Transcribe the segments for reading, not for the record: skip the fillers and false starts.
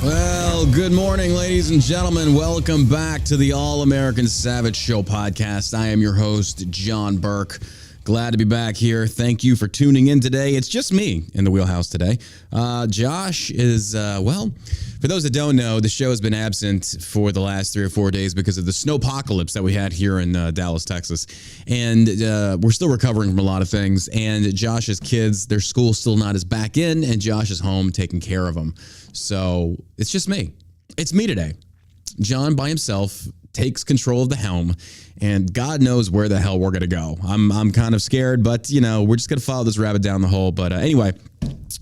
Well, good morning, ladies and gentlemen. Welcome back to the All-American Savage Show podcast. I am your host, John Burke. Glad to be back here. Thank you for tuning in today. It's just me in the wheelhouse today. Josh is, for those that don't know, the show has been absent for the last 3 or 4 days because of the snowpocalypse that we had here in Dallas, Texas. And we're still recovering from a lot of things. And Josh's kids, their school's still not as back in, and Josh is home taking care of them. So it's just me. It's me today. John by himself takes control of the helm, and God knows where the hell we're going to go. I'm kind of scared, but, you know, we're just going to follow this rabbit down the hole. But anyway,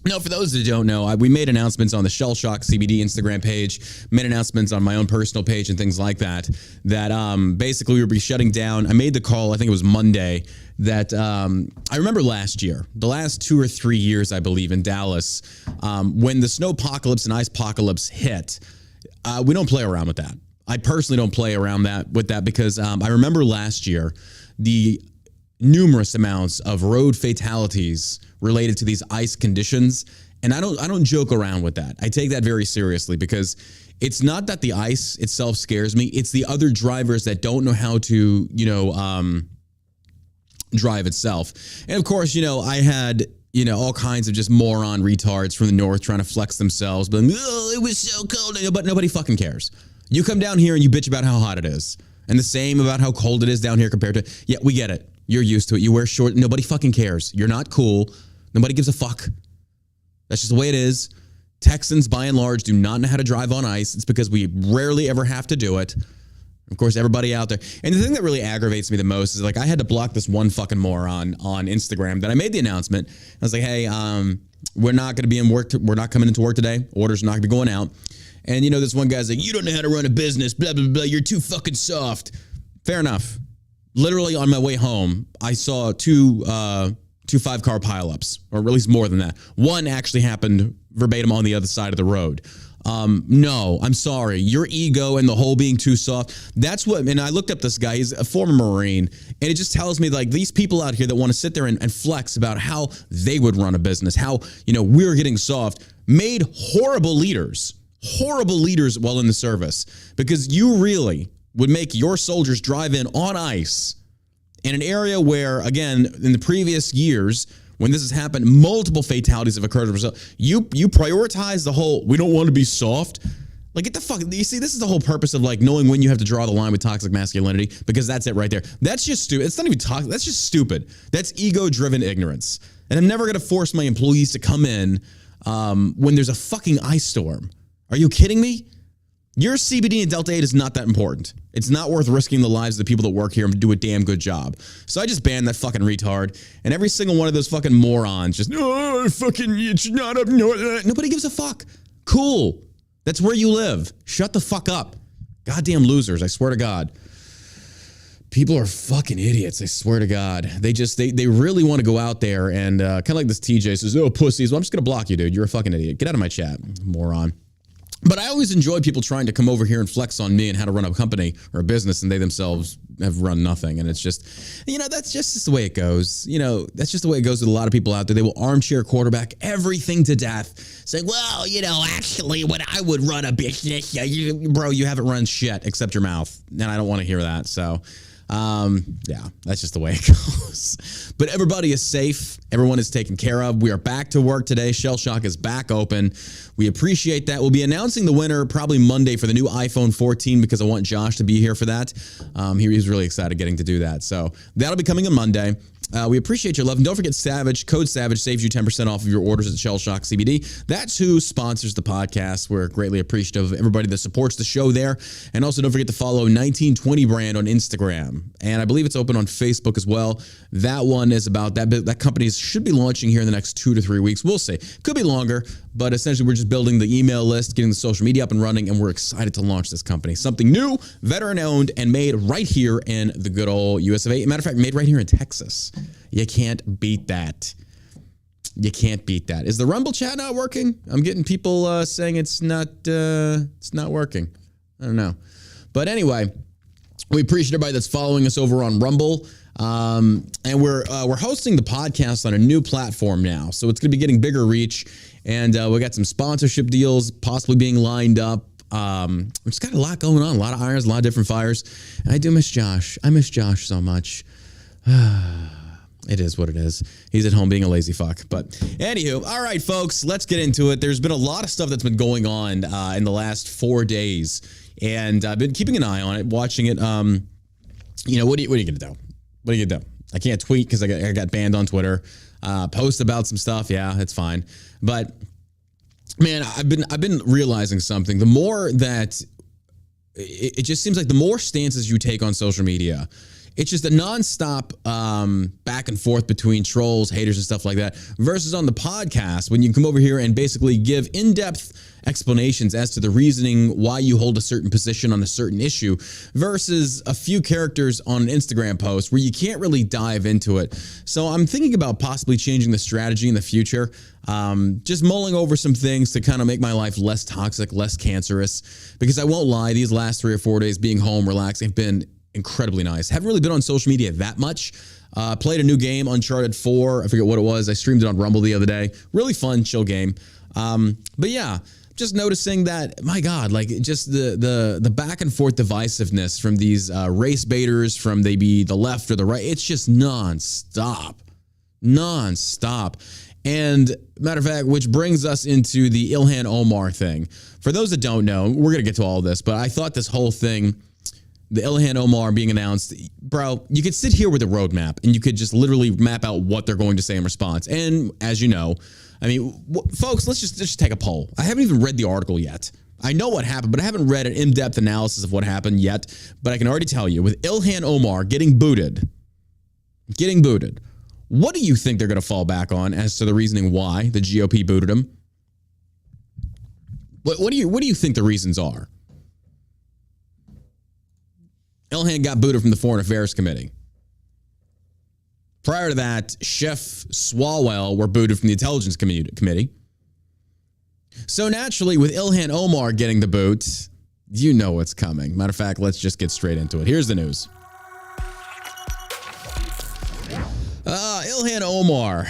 no, for those that don't know, we made announcements on the Shell Shock CBD Instagram page, made announcements on my own personal page and things like that, basically we would be shutting down. I made the call, I think it was Monday, that I remember last year, the last 2 or 3 years, I believe, in Dallas, when the snowpocalypse and icepocalypse hit, we don't play around with that. I personally don't play around with that because I remember last year the numerous amounts of road fatalities related to these ice conditions, and I don't joke around with that. I take that very seriously because it's not that the ice itself scares me; it's the other drivers that don't know how to, drive itself. And of course, I had all kinds of just moron retards from the north trying to flex themselves, but it was so cold, but nobody fucking cares. You come down here and you bitch about how hot it is. And the same about how cold it is down here compared to, yeah, we get it. You're used to it. You wear short. Nobody fucking cares. You're not cool. Nobody gives a fuck. That's just the way it is. Texans, by and large, do not know how to drive on ice. It's because we rarely ever have to do it. Of course, everybody out there. And the thing that really aggravates me the most is, like, I had to block this one fucking moron on Instagram that I made the announcement. I was like, hey, we're not going to be in work. We're not coming into work today. Orders are not going to be going out. And, this one guy's like, you don't know how to run a business, blah, blah, blah. You're too fucking soft. Fair enough. Literally on my way home, I saw two 5-car pileups, or at least more than that. One actually happened verbatim on the other side of the road. No, I'm sorry. Your ego and the whole being too soft. That's what, and I looked up this guy. He's a former Marine. And it just tells me, like, these people out here that want to sit there and flex about how they would run a business, how, we're getting soft, made horrible leaders while in the service, because you really would make your soldiers drive in on ice in an area where, again, in the previous years, when this has happened, multiple fatalities have occurred. You prioritize the whole, we don't want to be soft. Like, get the fuck, you see, this is the whole purpose of, like, knowing when you have to draw the line with toxic masculinity, because that's it right there. That's just stupid. It's not even toxic. That's just stupid. That's ego-driven ignorance. And I'm never going to force my employees to come in when there's a fucking ice storm. Are you kidding me? Your CBD and Delta 8 is not that important. It's not worth risking the lives of the people that work here and do a damn good job. So I just banned that fucking retard. And every single one of those fucking morons just, it's not up north. Nobody gives a fuck. Cool. That's where you live. Shut the fuck up. Goddamn losers, I swear to God. People are fucking idiots, I swear to God. They really want to go out there and kind of like this TJ says, oh, pussies. Well, I'm just going to block you, dude. You're a fucking idiot. Get out of my chat, moron. But I always enjoy people trying to come over here and flex on me and how to run a company or a business, and they themselves have run nothing. And it's just, that's just the way it goes. That's just the way it goes with a lot of people out there. They will armchair quarterback everything to death, saying, well, actually, when I would run a business, bro, you haven't run shit except your mouth. And I don't want to hear that. So, yeah, that's just the way it goes. But everybody is safe. Everyone is taken care of. We are back to work today. Shell Shock is back open. We appreciate that. We'll be announcing the winner probably Monday for the new iPhone 14 because I want Josh to be here for that. He's really excited getting to do that. So that'll be coming on Monday. We appreciate your love. And don't forget Savage. Code Savage saves you 10% off of your orders at Shell Shock CBD. That's who sponsors the podcast. We're greatly appreciative of everybody that supports the show there. And also don't forget to follow 1920 Brand on Instagram. And I believe it's open on Facebook as well. That one is about that company should be launching here in the next 2 to 3 weeks. We'll see. Could be longer, but essentially we're just building the email list, getting the social media up and running, and we're excited to launch this company. Something new, veteran-owned, and made right here in the good old US of A. Matter of fact, made right here in Texas. You can't beat that. You can't beat that. Is the Rumble chat not working? I'm getting people saying it's not working. I don't know. But anyway, we appreciate everybody that's following us over on Rumble. And we're hosting the podcast on a new platform now. So it's going to be getting bigger reach. And we got some sponsorship deals possibly being lined up. We just got a lot going on, a lot of irons, a lot of different fires. And I do miss Josh. I miss Josh so much. It is what it is. He's at home being a lazy fuck. But anywho, all right, folks, let's get into it. There's been a lot of stuff that's been going on in the last 4 days. And I've been keeping an eye on it, watching it. You know, what are you going to do? What are you going to do? I can't tweet because I got banned on Twitter. Post about some stuff. Yeah, it's fine. But man, I've been realizing something. The more that it just seems like the more stances you take on social media, it's just a nonstop back and forth between trolls, haters, and stuff like that. Versus on the podcast, when you come over here and basically give in-depth explanations as to the reasoning why you hold a certain position on a certain issue, versus a few characters on an Instagram post where you can't really dive into it. So I'm thinking about possibly changing the strategy in the future. Just mulling over some things to kind of make my life less toxic, less cancerous. Because I won't lie, these last 3 or 4 days being home, relaxing, have been incredibly nice. Haven't really been on social media that much. Played a new game, Uncharted 4. I forget what it was. I streamed it on Rumble the other day. Really fun, chill game. But yeah, just noticing that, my God, like just the back and forth divisiveness from these race baiters, from they be the left or the right. It's just nonstop. And matter of fact, which brings us into the Ilhan Omar thing. For those that don't know, we're going to get to all of this, but I thought this whole thing, the Ilhan Omar being announced, bro, you could sit here with a roadmap and you could just literally map out what they're going to say in response. And as you know, I mean, folks, let's just take a poll. I haven't even read the article yet. I know what happened, but I haven't read an in-depth analysis of what happened yet. But I can already tell you, with Ilhan Omar getting booted, what do you think they're going to fall back on as to the reasoning why the GOP booted him? What do you think the reasons are? Illhan got booted from the Foreign Affairs Committee. Prior to that, Chef Swalwell were booted from the Intelligence Committee. So naturally, with Ilhan Omar getting the boot, you know what's coming. Matter of fact, let's just get straight into it. Here's the news. Ilhan Omar.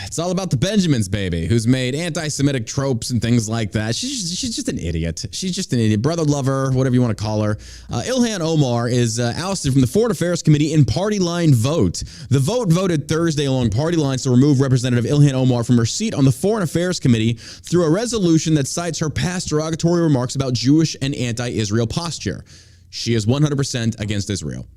It's all about the Benjamins, baby, who's made anti-Semitic tropes and things like that. She's just an idiot. She's just an idiot. Brother lover, whatever you want to call her. Ilhan Omar is ousted from the Foreign Affairs Committee in party line vote. The vote voted Thursday along party lines to remove Representative Ilhan Omar from her seat on the Foreign Affairs Committee through a resolution that cites her past derogatory remarks about Jewish and anti-Israel posture. She is 100% against Israel.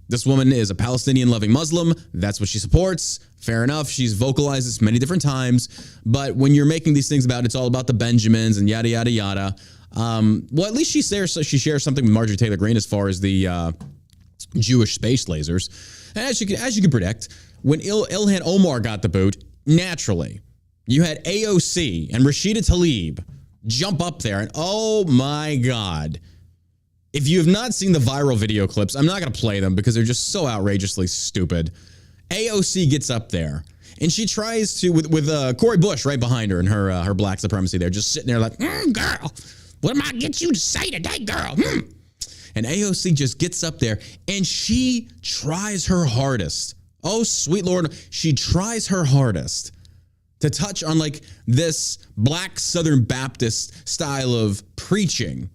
This woman is a Palestinian-loving Muslim. That's what she supports. Fair enough. She's vocalized this many different times. But when you're making these things about it's all about the Benjamins and yada, yada, yada. Well, at least she shares something with Marjorie Taylor Greene as far as the Jewish space lasers. And as you can predict, when Ilhan Omar got the boot, naturally, you had AOC and Rashida Tlaib jump up there. And oh my God. If you have not seen the viral video clips, I'm not going to play them because they're just so outrageously stupid. AOC gets up there and she tries to, with Cori Bush right behind her and her black supremacy there, just sitting there like, girl, what am I get you to say today, girl? And AOC just gets up there and she tries her hardest. Oh, sweet Lord. She tries her hardest to touch on like this black Southern Baptist style of preaching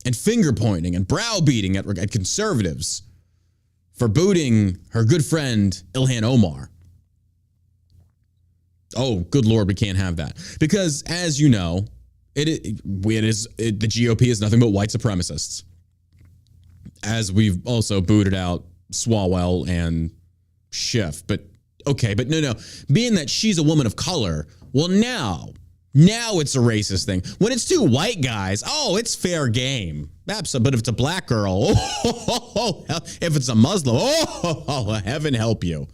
and finger pointing and browbeating at conservatives for booting her good friend Ilhan Omar. Oh, good Lord, we can't have that. Because as you know, the GOP is nothing but white supremacists. As we've also booted out Swalwell and Schiff. But okay, but no. Being that she's a woman of color, well now it's a racist thing. When it's two white guys, oh, it's fair game. Absolutely. But if it's a black girl, if it's a Muslim, heaven help you.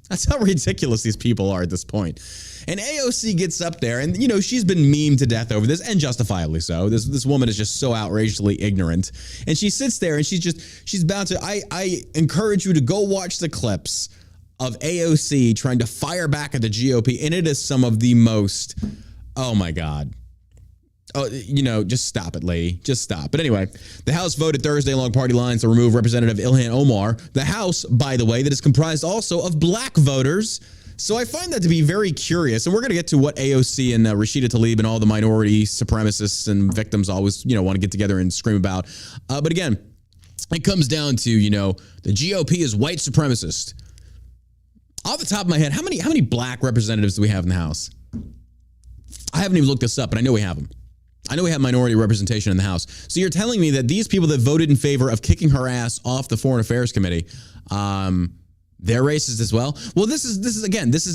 That's how ridiculous these people are at this point. And AOC gets up there and, you know, she's been memed to death over this, and justifiably so. This woman is just so outrageously ignorant. And she sits there and she's bound to, I encourage you to go watch the clips of AOC trying to fire back at the GOP. And it is some of the most, oh my God. Oh, you know, just stop it, lady. Just stop. But anyway, the House voted Thursday along party lines to remove Representative Ilhan Omar. The House, by the way, that is comprised also of black voters. So I find that to be very curious, and we're going to get to what AOC and Rashida Tlaib and all the minority supremacists and victims always, want to get together and scream about. But again, it comes down to, the GOP is white supremacist. Off the top of my head, how many black representatives do we have in the House? I haven't even looked this up, but I know we have them. I know we have minority representation in the House. So you're telling me that these people that voted in favor of kicking her ass off the Foreign Affairs Committee, they're racist as well? Well, this is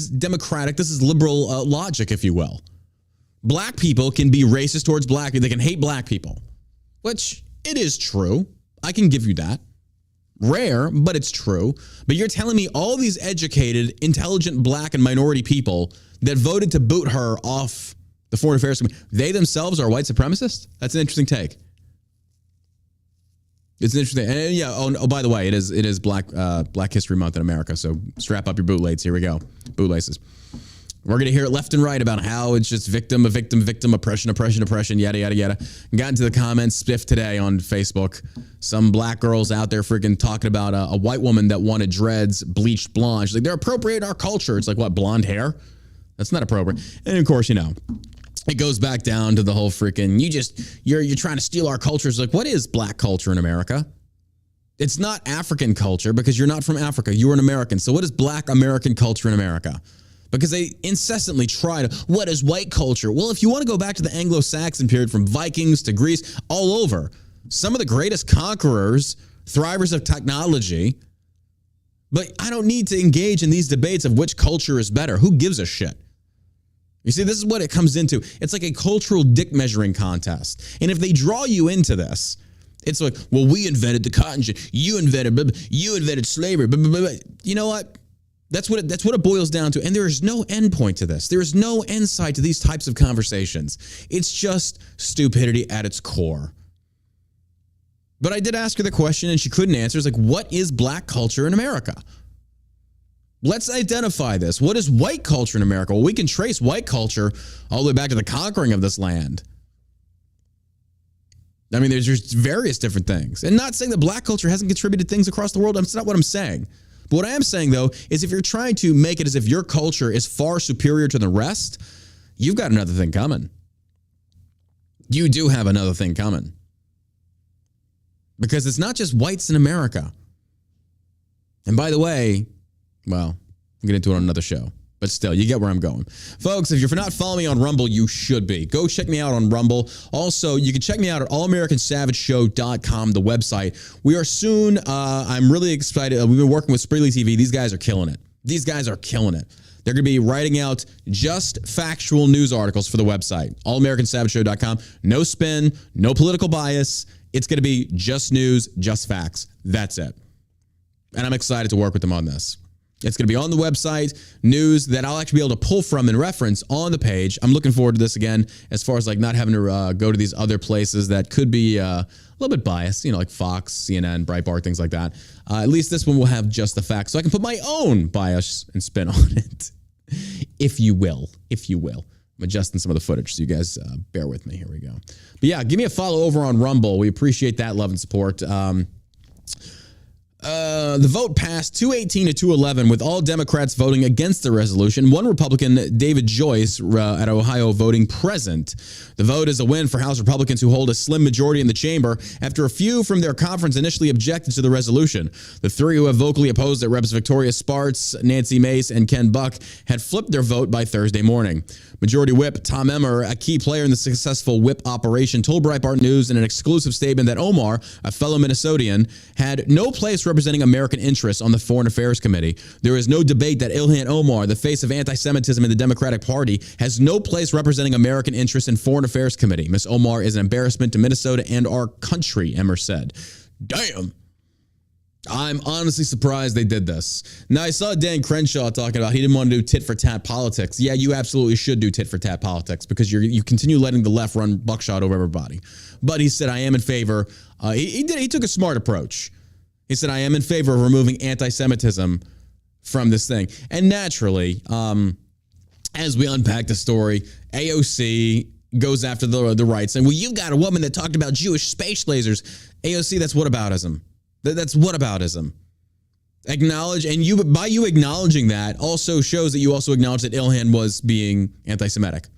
democratic. This is liberal logic, if you will. Black people can be racist towards black people. They can hate black people, which it is true. I can give you that. Rare, but it's true. But you're telling me all these educated, intelligent black and minority people that voted to boot her off the Foreign Affairs Committee, they themselves are white supremacists? That's an interesting take. It's interesting. And yeah, oh, by the way, it is Black History Month in America, so strap up your bootlaces. Here we go. Bootlaces. We're going to hear it left and right about how it's just victim, oppression, yada, yada, yada. Got into the comments spiff today on Facebook. Some black girls out there freaking talking about a white woman that wanted dreads bleached blonde. She's like, they're appropriating our culture. It's like, what, blonde hair? That's not appropriate. And of course, it goes back down to the whole freaking, you're trying to steal our culture. It's like, what is black culture in America? It's not African culture because you're not from Africa. You're an American. So what is black American culture in America? Because they incessantly try to, what is white culture? Well, if you want to go back to the Anglo-Saxon period, from Vikings to Greece, all over, some of the greatest conquerors, thrivers of technology. But I don't need to engage in these debates of which culture is better. Who gives a shit? You see, this is what it comes into. It's like a cultural dick measuring contest. And if they draw you into this, it's like, well, we invented the cotton gin. You invented slavery. Blah, blah, blah. You know what? That's what it boils down to. And there is no end point to this. There is no end sight to these types of conversations. It's just stupidity at its core. But I did ask her the question and she couldn't answer. It's like, what is black culture in America? Let's identify this. What is white culture in America? Well, we can trace white culture all the way back to the conquering of this land. I mean, there's just various different things. And not saying that black culture hasn't contributed things across the world. That's not what I'm saying. But what I am saying, though, is if you're trying to make it as if your culture is far superior to the rest, you've got another thing coming. You do have another thing coming. Because it's not just whites in America. And by the way, well, we'll get into it on another show. But still, you get where I'm going. Folks, if you're not following me on Rumble, you should be. Go check me out on Rumble. Also, you can check me out at allamericансavageshow.com, the website. We are soon, I'm really excited. We've been working with Spreely TV. These guys are killing it. They're going to be writing out just factual news articles for the website, allamericансavageshow.com. No spin, no political bias. It's going to be just news, just facts. That's it. And I'm excited to work with them on this. It's going to be on the website, news that I'll actually be able to pull from and reference on the page. I'm looking forward to this again, as far as like not having to go to these other places that could be a little bit biased, like Fox, CNN, Breitbart, things like that. At least this one will have just the facts, so I can put my own bias and spin on it, if you will. I'm adjusting some of the footage, so you guys bear with me. Here we go. But yeah, give me a follow over on Rumble. We appreciate that love and support. The vote passed 218 to 211, with all Democrats voting against the resolution. One Republican, David Joyce, at Ohio, voting present. The vote is a win for House Republicans, who hold a slim majority in the chamber after a few from their conference initially objected to the resolution. The three who have vocally opposed it, Reps Victoria Spartz, Nancy Mace, and Ken Buck, had flipped their vote by Thursday morning. Majority Whip Tom Emmer, a key player in the successful whip operation, told Breitbart News in an exclusive statement that Omar, a fellow Minnesotan, had no place representing American interests on the Foreign Affairs Committee. There is no debate that Ilhan Omar, the face of anti-Semitism in the Democratic Party, has no place representing American interests in Foreign Affairs Committee. Ms. Omar is an embarrassment to Minnesota and our country, Emmer said. Damn. I'm honestly surprised they did this. Now, I saw Dan Crenshaw talking about he didn't want to do tit-for-tat politics. Yeah, you absolutely should do tit-for-tat politics, because you continue letting the left run buckshot over everybody. But he said, I am in favor. He took a smart approach. He said, I am in favor of removing anti-Semitism from this thing. And naturally, as we unpack the story, AOC goes after the rights. And, well, you've got a woman that talked about Jewish space lasers. AOC, that's whataboutism. That's whataboutism. Acknowledge, and you by you acknowledging that also shows that you also acknowledge that Illhan was being anti-Semitic,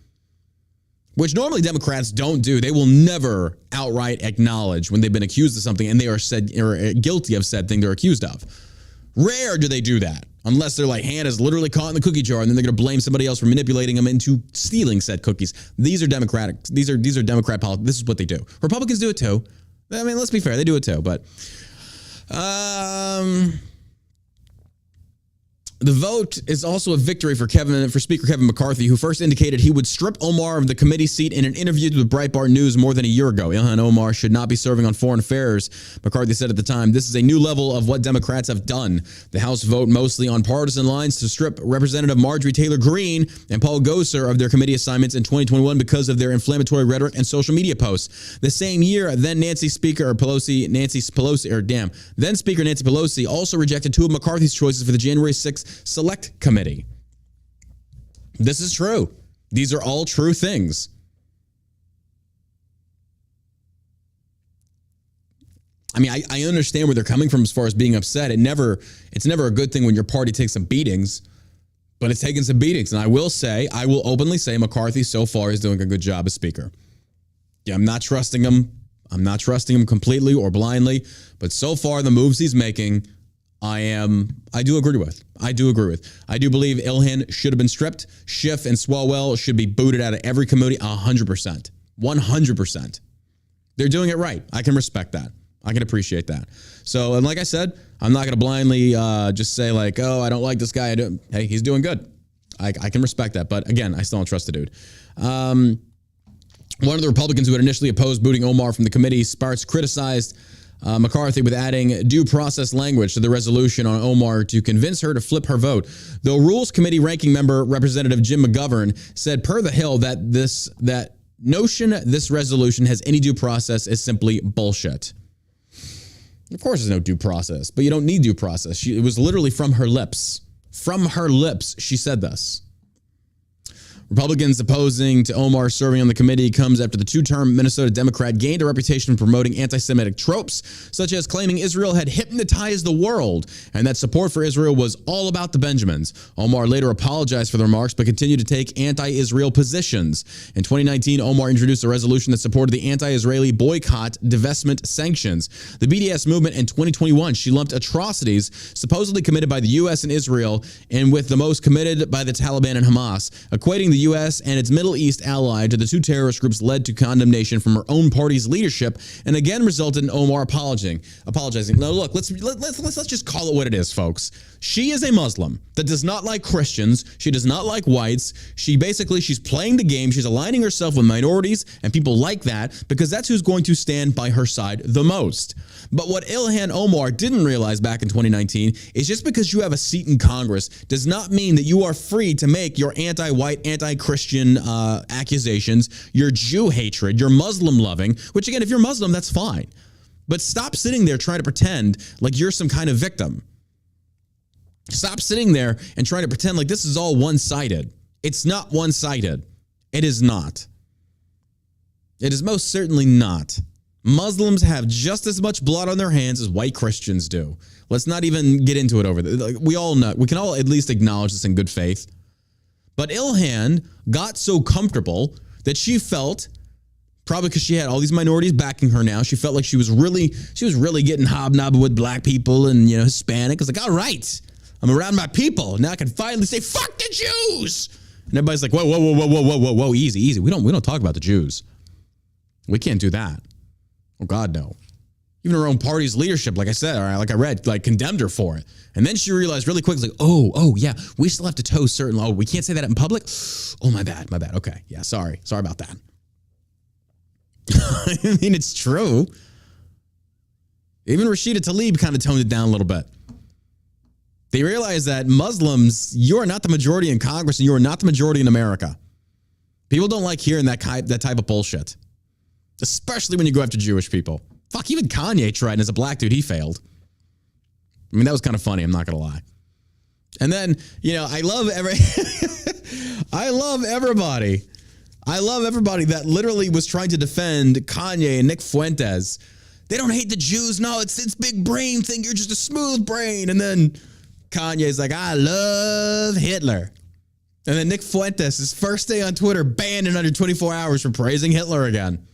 which normally Democrats don't do. They will never outright acknowledge when they've been accused of something and they are said or guilty of said thing they're accused of. Rare do they do that, unless their hand is literally caught in the cookie jar and then they're going to blame somebody else for manipulating them into stealing said cookies. These are Democratic. These are Democrat politics. This is what they do. Republicans do it too. I mean, let's be fair, they do it too. But the vote is also a victory for Speaker Kevin McCarthy, who first indicated he would strip Omar of the committee seat in an interview with Breitbart News more than a year ago. Ilhan Omar should not be serving on foreign affairs, McCarthy said at the time. This is a new level of what Democrats have done. The House vote mostly on partisan lines to strip Representative Marjorie Taylor Greene and Paul Gosar of their committee assignments in 2021 because of their inflammatory rhetoric and social media posts. The same year, then Speaker Nancy Pelosi also rejected two of McCarthy's choices for the January 6th Select Committee. This is true. These are all true things. I mean, I understand where they're coming from as far as being upset. It's never a good thing when your party takes some beatings, but it's taken some beatings. And I will openly say McCarthy so far is doing a good job as Speaker. Yeah, I'm not trusting him. I'm not trusting him completely or blindly, but so far the moves he's making, I do agree with. I do believe Illhan should have been stripped. Schiff and Swalwell should be booted out of every committee 100%. 100%. They're doing it right. I can respect that. I can appreciate that. So, and like I said, I'm not going to blindly just say like, oh, I don't like this guy. Hey, he's doing good. I can respect that. But again, I still don't trust the dude. One of the Republicans who had initially opposed booting Omar from the committee, Sparks, criticized McCarthy with adding due process language to the resolution on Omar to convince her to flip her vote. The Rules Committee ranking member, Representative Jim McGovern, said per the Hill that this resolution has any due process is simply bullshit. Of course there's no due process, but you don't need due process. It was literally from her lips. From her lips, she said this. Republicans opposing to Omar serving on the committee comes after the two-term Minnesota Democrat gained a reputation for promoting anti-Semitic tropes, such as claiming Israel had hypnotized the world and that support for Israel was all about the Benjamins. Omar later apologized for the remarks but continued to take anti-Israel positions. In 2019, Omar introduced a resolution that supported the anti-Israeli boycott, divestment sanctions. The BDS movement in 2021, she lumped atrocities supposedly committed by the U.S. and Israel and with the most committed by the Taliban and Hamas, equating the U.S. and its Middle East ally to the two terrorist groups led to condemnation from her own party's leadership and again resulted in Omar apologizing. Now, look, let's just call it what it is, folks. She is a Muslim that does not like Christians. She does not like whites. She's playing the game. She's aligning herself with minorities and people like that because that's who's going to stand by her side the most. But what Ilhan Omar didn't realize back in 2019 is just because you have a seat in Congress does not mean that you are free to make your anti-white, anti-Christian accusations, your Jew hatred, your Muslim loving, which again, if you're Muslim, that's fine. But stop sitting there trying to pretend like you're some kind of victim. Stop sitting there and trying to pretend like this is all one-sided. It's not one-sided. It is not. It is most certainly not. Muslims have just as much blood on their hands as white Christians do. Let's not even get into it over there. We all know. We can all at least acknowledge this in good faith. But Illhan got so comfortable that she felt, probably because she had all these minorities backing her now, she felt like she was really getting hobnobbing with black people and Hispanic. It's like, all right, I'm around my people. Now I can finally say, fuck the Jews. And everybody's like, whoa, easy. We don't talk about the Jews. We can't do that. Oh, God, no. Even her own party's leadership, like I said, like I read, condemned her for it. And then she realized really quick, oh, yeah, we still have to toe certain, we can't say that in public? Oh, my bad. Okay, yeah, sorry about that. I mean, it's true. Even Rashida Tlaib kind of toned it down a little bit. They realize that Muslims, you are not the majority in Congress and you are not the majority in America. People don't like hearing that type of bullshit. Especially when you go after Jewish people. Fuck, even Kanye tried, and as a black dude, he failed. I mean, that was kind of funny, I'm not going to lie. And then, I love everybody that literally was trying to defend Kanye and Nick Fuentes, They don't hate the Jews. No, it's big brain thing. You're just a smooth brain. And then Kanye's like, I love Hitler. And then Nick Fuentes, his first day on Twitter, banned in under 24 hours for praising Hitler again.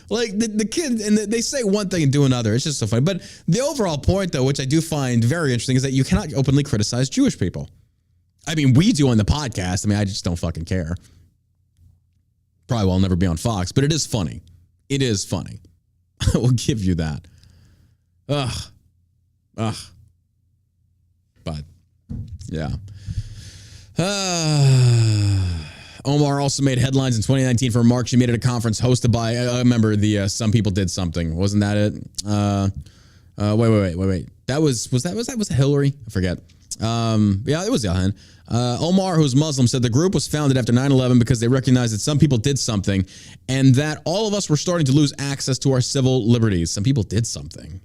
Like the kid, and they say one thing and do another. It's just so funny. But the overall point, though, which I do find very interesting, is that you cannot openly criticize Jewish people. I mean, we do on the podcast. I mean, I just don't fucking care. Probably will never be on Fox, but it is funny. It is funny. I will give you that. Ugh. But, yeah. Omar also made headlines in 2019 for remarks she made at a conference hosted by, I remember the Some People Did Something. Wasn't that it? Wait. Was that Hillary? I forget. Yeah, it was Illhan. Omar, who's Muslim, said the group was founded after 9/11 because they recognized that some people did something and that all of us were starting to lose access to our civil liberties. Some people did something.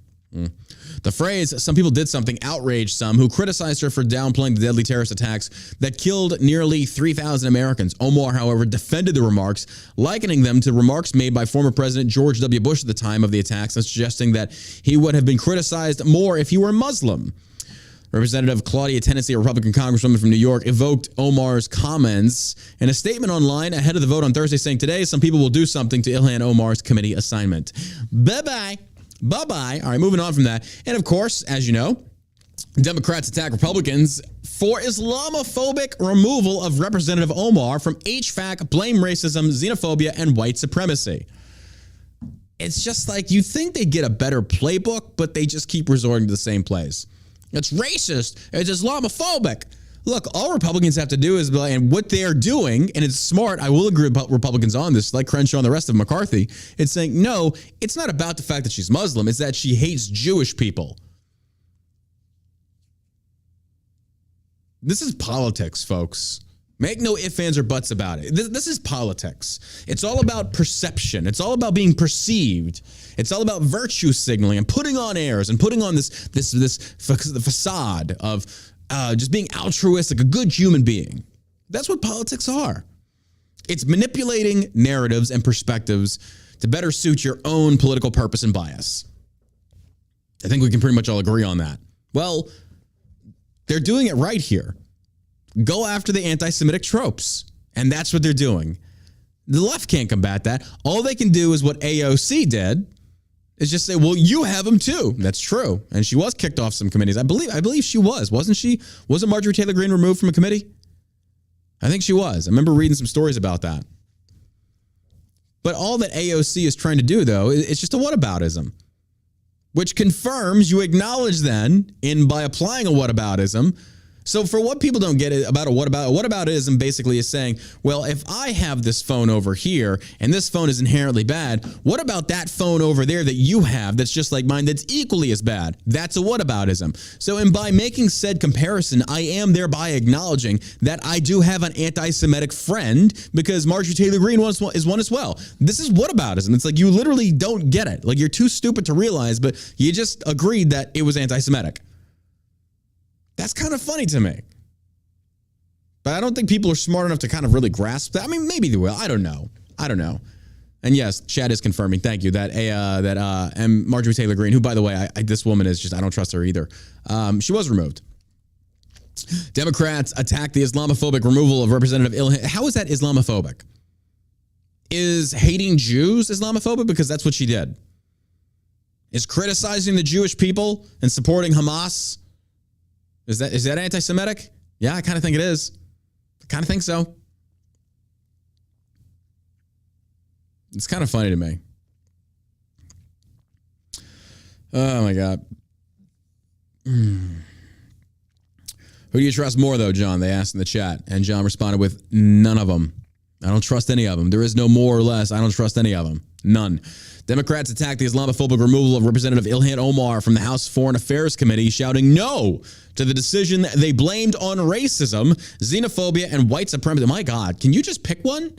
The phrase, some people did something, outraged some who criticized her for downplaying the deadly terrorist attacks that killed nearly 3,000 Americans. Omar, however, defended the remarks, likening them to remarks made by former President George W. Bush at the time of the attacks and suggesting that he would have been criticized more if he were Muslim. Representative Claudia Tennessee, a Republican congresswoman from New York, evoked Omar's comments in a statement online ahead of the vote on Thursday, saying, today, some people will do something to Ilhan Omar's committee assignment. Bye-bye. Bye-bye. All right, moving on from that. And of course, as you know, Democrats attack Republicans for Islamophobic removal of Representative Omar from HVAC, blame racism, xenophobia, and white supremacy. It's just like you think they get a better playbook, but they just keep resorting to the same place. It's racist. It's Islamophobic. Look, all Republicans have to do is, and what they are doing, and it's smart, I will agree with Republicans on this, like Crenshaw and the rest of McCarthy, it's saying, no, it's not about the fact that she's Muslim, it's that she hates Jewish people. This is politics, folks. Make no ifs, ands, or buts about it. This is politics. It's all about perception. It's all about being perceived. It's all about virtue signaling and putting on airs and putting on the facade of just being altruistic, a good human being. That's what politics are. It's manipulating narratives and perspectives to better suit your own political purpose and bias. I think we can pretty much all agree on that. Well, they're doing it right here. Go after the anti-Semitic tropes. And that's what they're doing. The left can't combat that. All they can do is what AOC did, is just say, well, you have them too. That's true. And she was kicked off some committees. I believe she was, wasn't she? Wasn't Marjorie Taylor Greene removed from a committee? I think she was. I remember reading some stories about that. But all that AOC is trying to do, though, is just a whataboutism, which confirms you acknowledge then, by applying a whataboutism. So for what people don't get about a whataboutism basically is saying, well, if I have this phone over here and this phone is inherently bad, what about that phone over there that you have that's just like mine that's equally as bad? That's a whataboutism. So by making said comparison, I am thereby acknowledging that I do have an anti-Semitic friend because Marjorie Taylor Greene is one as well. This is whataboutism. It's like you literally don't get it. Like you're too stupid to realize, but you just agreed that it was anti-Semitic. That's kind of funny to me. But I don't think people are smart enough to kind of really grasp that. I mean, maybe they will. I don't know. And yes, Chad is confirming. Thank you. And Marjorie Taylor Greene, who, by the way, this woman is just, I don't trust her either. She was removed. Democrats attack the Islamophobic removal of Representative Illhan. How is that Islamophobic? Is hating Jews Islamophobic? Because that's what she did. Is criticizing the Jewish people and supporting Hamas? Is that anti-Semitic? Yeah, I kind of think it is. I kind of think so. It's kind of funny to me. Oh, my God. Who do you trust more, though, John? They asked in the chat. And John responded with, none of them. I don't trust any of them. There is no more or less. I don't trust any of them. None. Democrats attacked the Islamophobic removal of Representative Ilhan Omar from the House Foreign Affairs Committee, shouting no to the decision they blamed on racism, xenophobia, and white supremacy. My God, can you just pick one?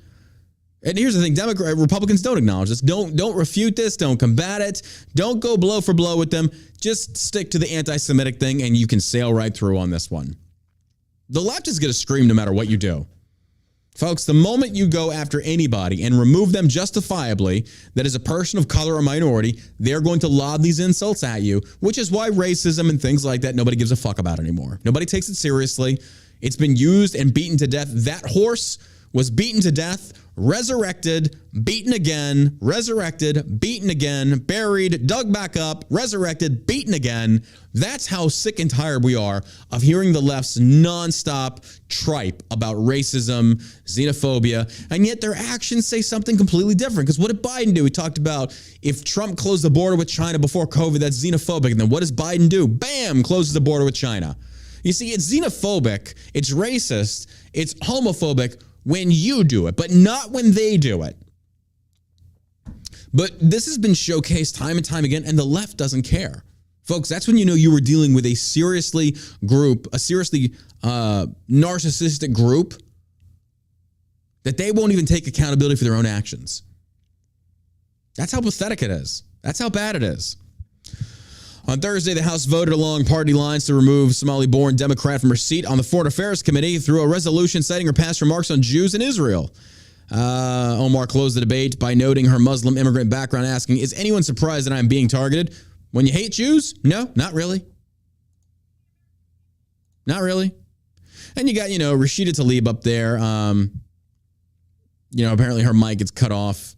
And here's the thing, Republicans don't acknowledge this. Don't refute this. Don't combat it. Don't go blow for blow with them. Just stick to the anti-Semitic thing, and you can sail right through on this one. The left is going to scream no matter what you do. Folks, the moment you go after anybody and remove them justifiably, that is a person of color or minority, they're going to lob these insults at you, which is why racism and things like that, nobody gives a fuck about anymore. Nobody takes it seriously. It's been used and beaten to death. That horse was beaten to death, resurrected, beaten again, resurrected, beaten again, buried, dug back up, resurrected, beaten again. That's how sick and tired we are of hearing the left's nonstop tripe about racism, xenophobia, and yet their actions say something completely different. Because what did Biden do? He talked about if Trump closed the border with China before COVID, that's xenophobic. And then what does Biden do? Bam, closes the border with China. You see, it's xenophobic, it's racist, it's homophobic when you do it, but not when they do it. But this has been showcased time and time again, and the left doesn't care. Folks, that's when you know you were dealing with a seriously narcissistic group that they won't even take accountability for their own actions. That's how pathetic it is. That's how bad it is. On Thursday, the House voted along party lines to remove Somali-born Democrat from her seat on the Foreign Affairs Committee through a resolution citing her past remarks on Jews and Israel. Omar closed the debate by noting her Muslim immigrant background, asking, "Is anyone surprised that I'm being targeted? When you hate Jews? No, not really. Not really." And you got, Rashida Tlaib up there. Apparently her mic gets cut off.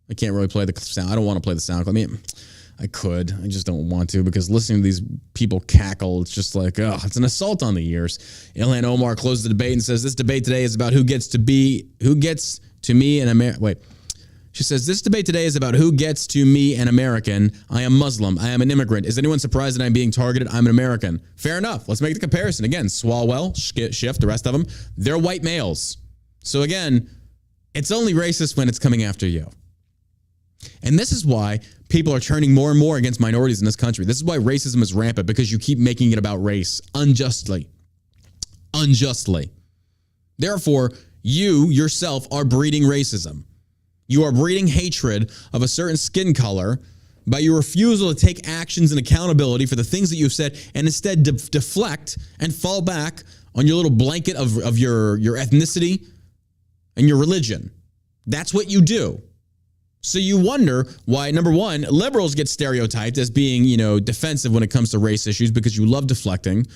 I can't really play the sound. I don't want to play the sound. I mean, I could. I just don't want to, because listening to these people cackle, it's just like, it's an assault on the ears. Ilhan Omar closed the debate and says, "This debate today is about who gets to me an American." Wait. She says, "This debate today is about who gets to me an American. I am Muslim. I am an immigrant. Is anyone surprised that I'm being targeted? I'm an American." Fair enough. Let's make the comparison. Again, Swalwell, Schiff, the rest of them, they're white males. So again, it's only racist when it's coming after you. And this is why people are turning more and more against minorities in this country. This is why racism is rampant, because you keep making it about race unjustly. Unjustly. Therefore, you yourself are breeding racism. You are breeding hatred of a certain skin color by your refusal to take actions and accountability for the things that you've said, and instead deflect and fall back on your little blanket of your ethnicity and your religion. That's what you do. So you wonder why, number one, liberals get stereotyped as being, defensive when it comes to race issues, because you love deflecting.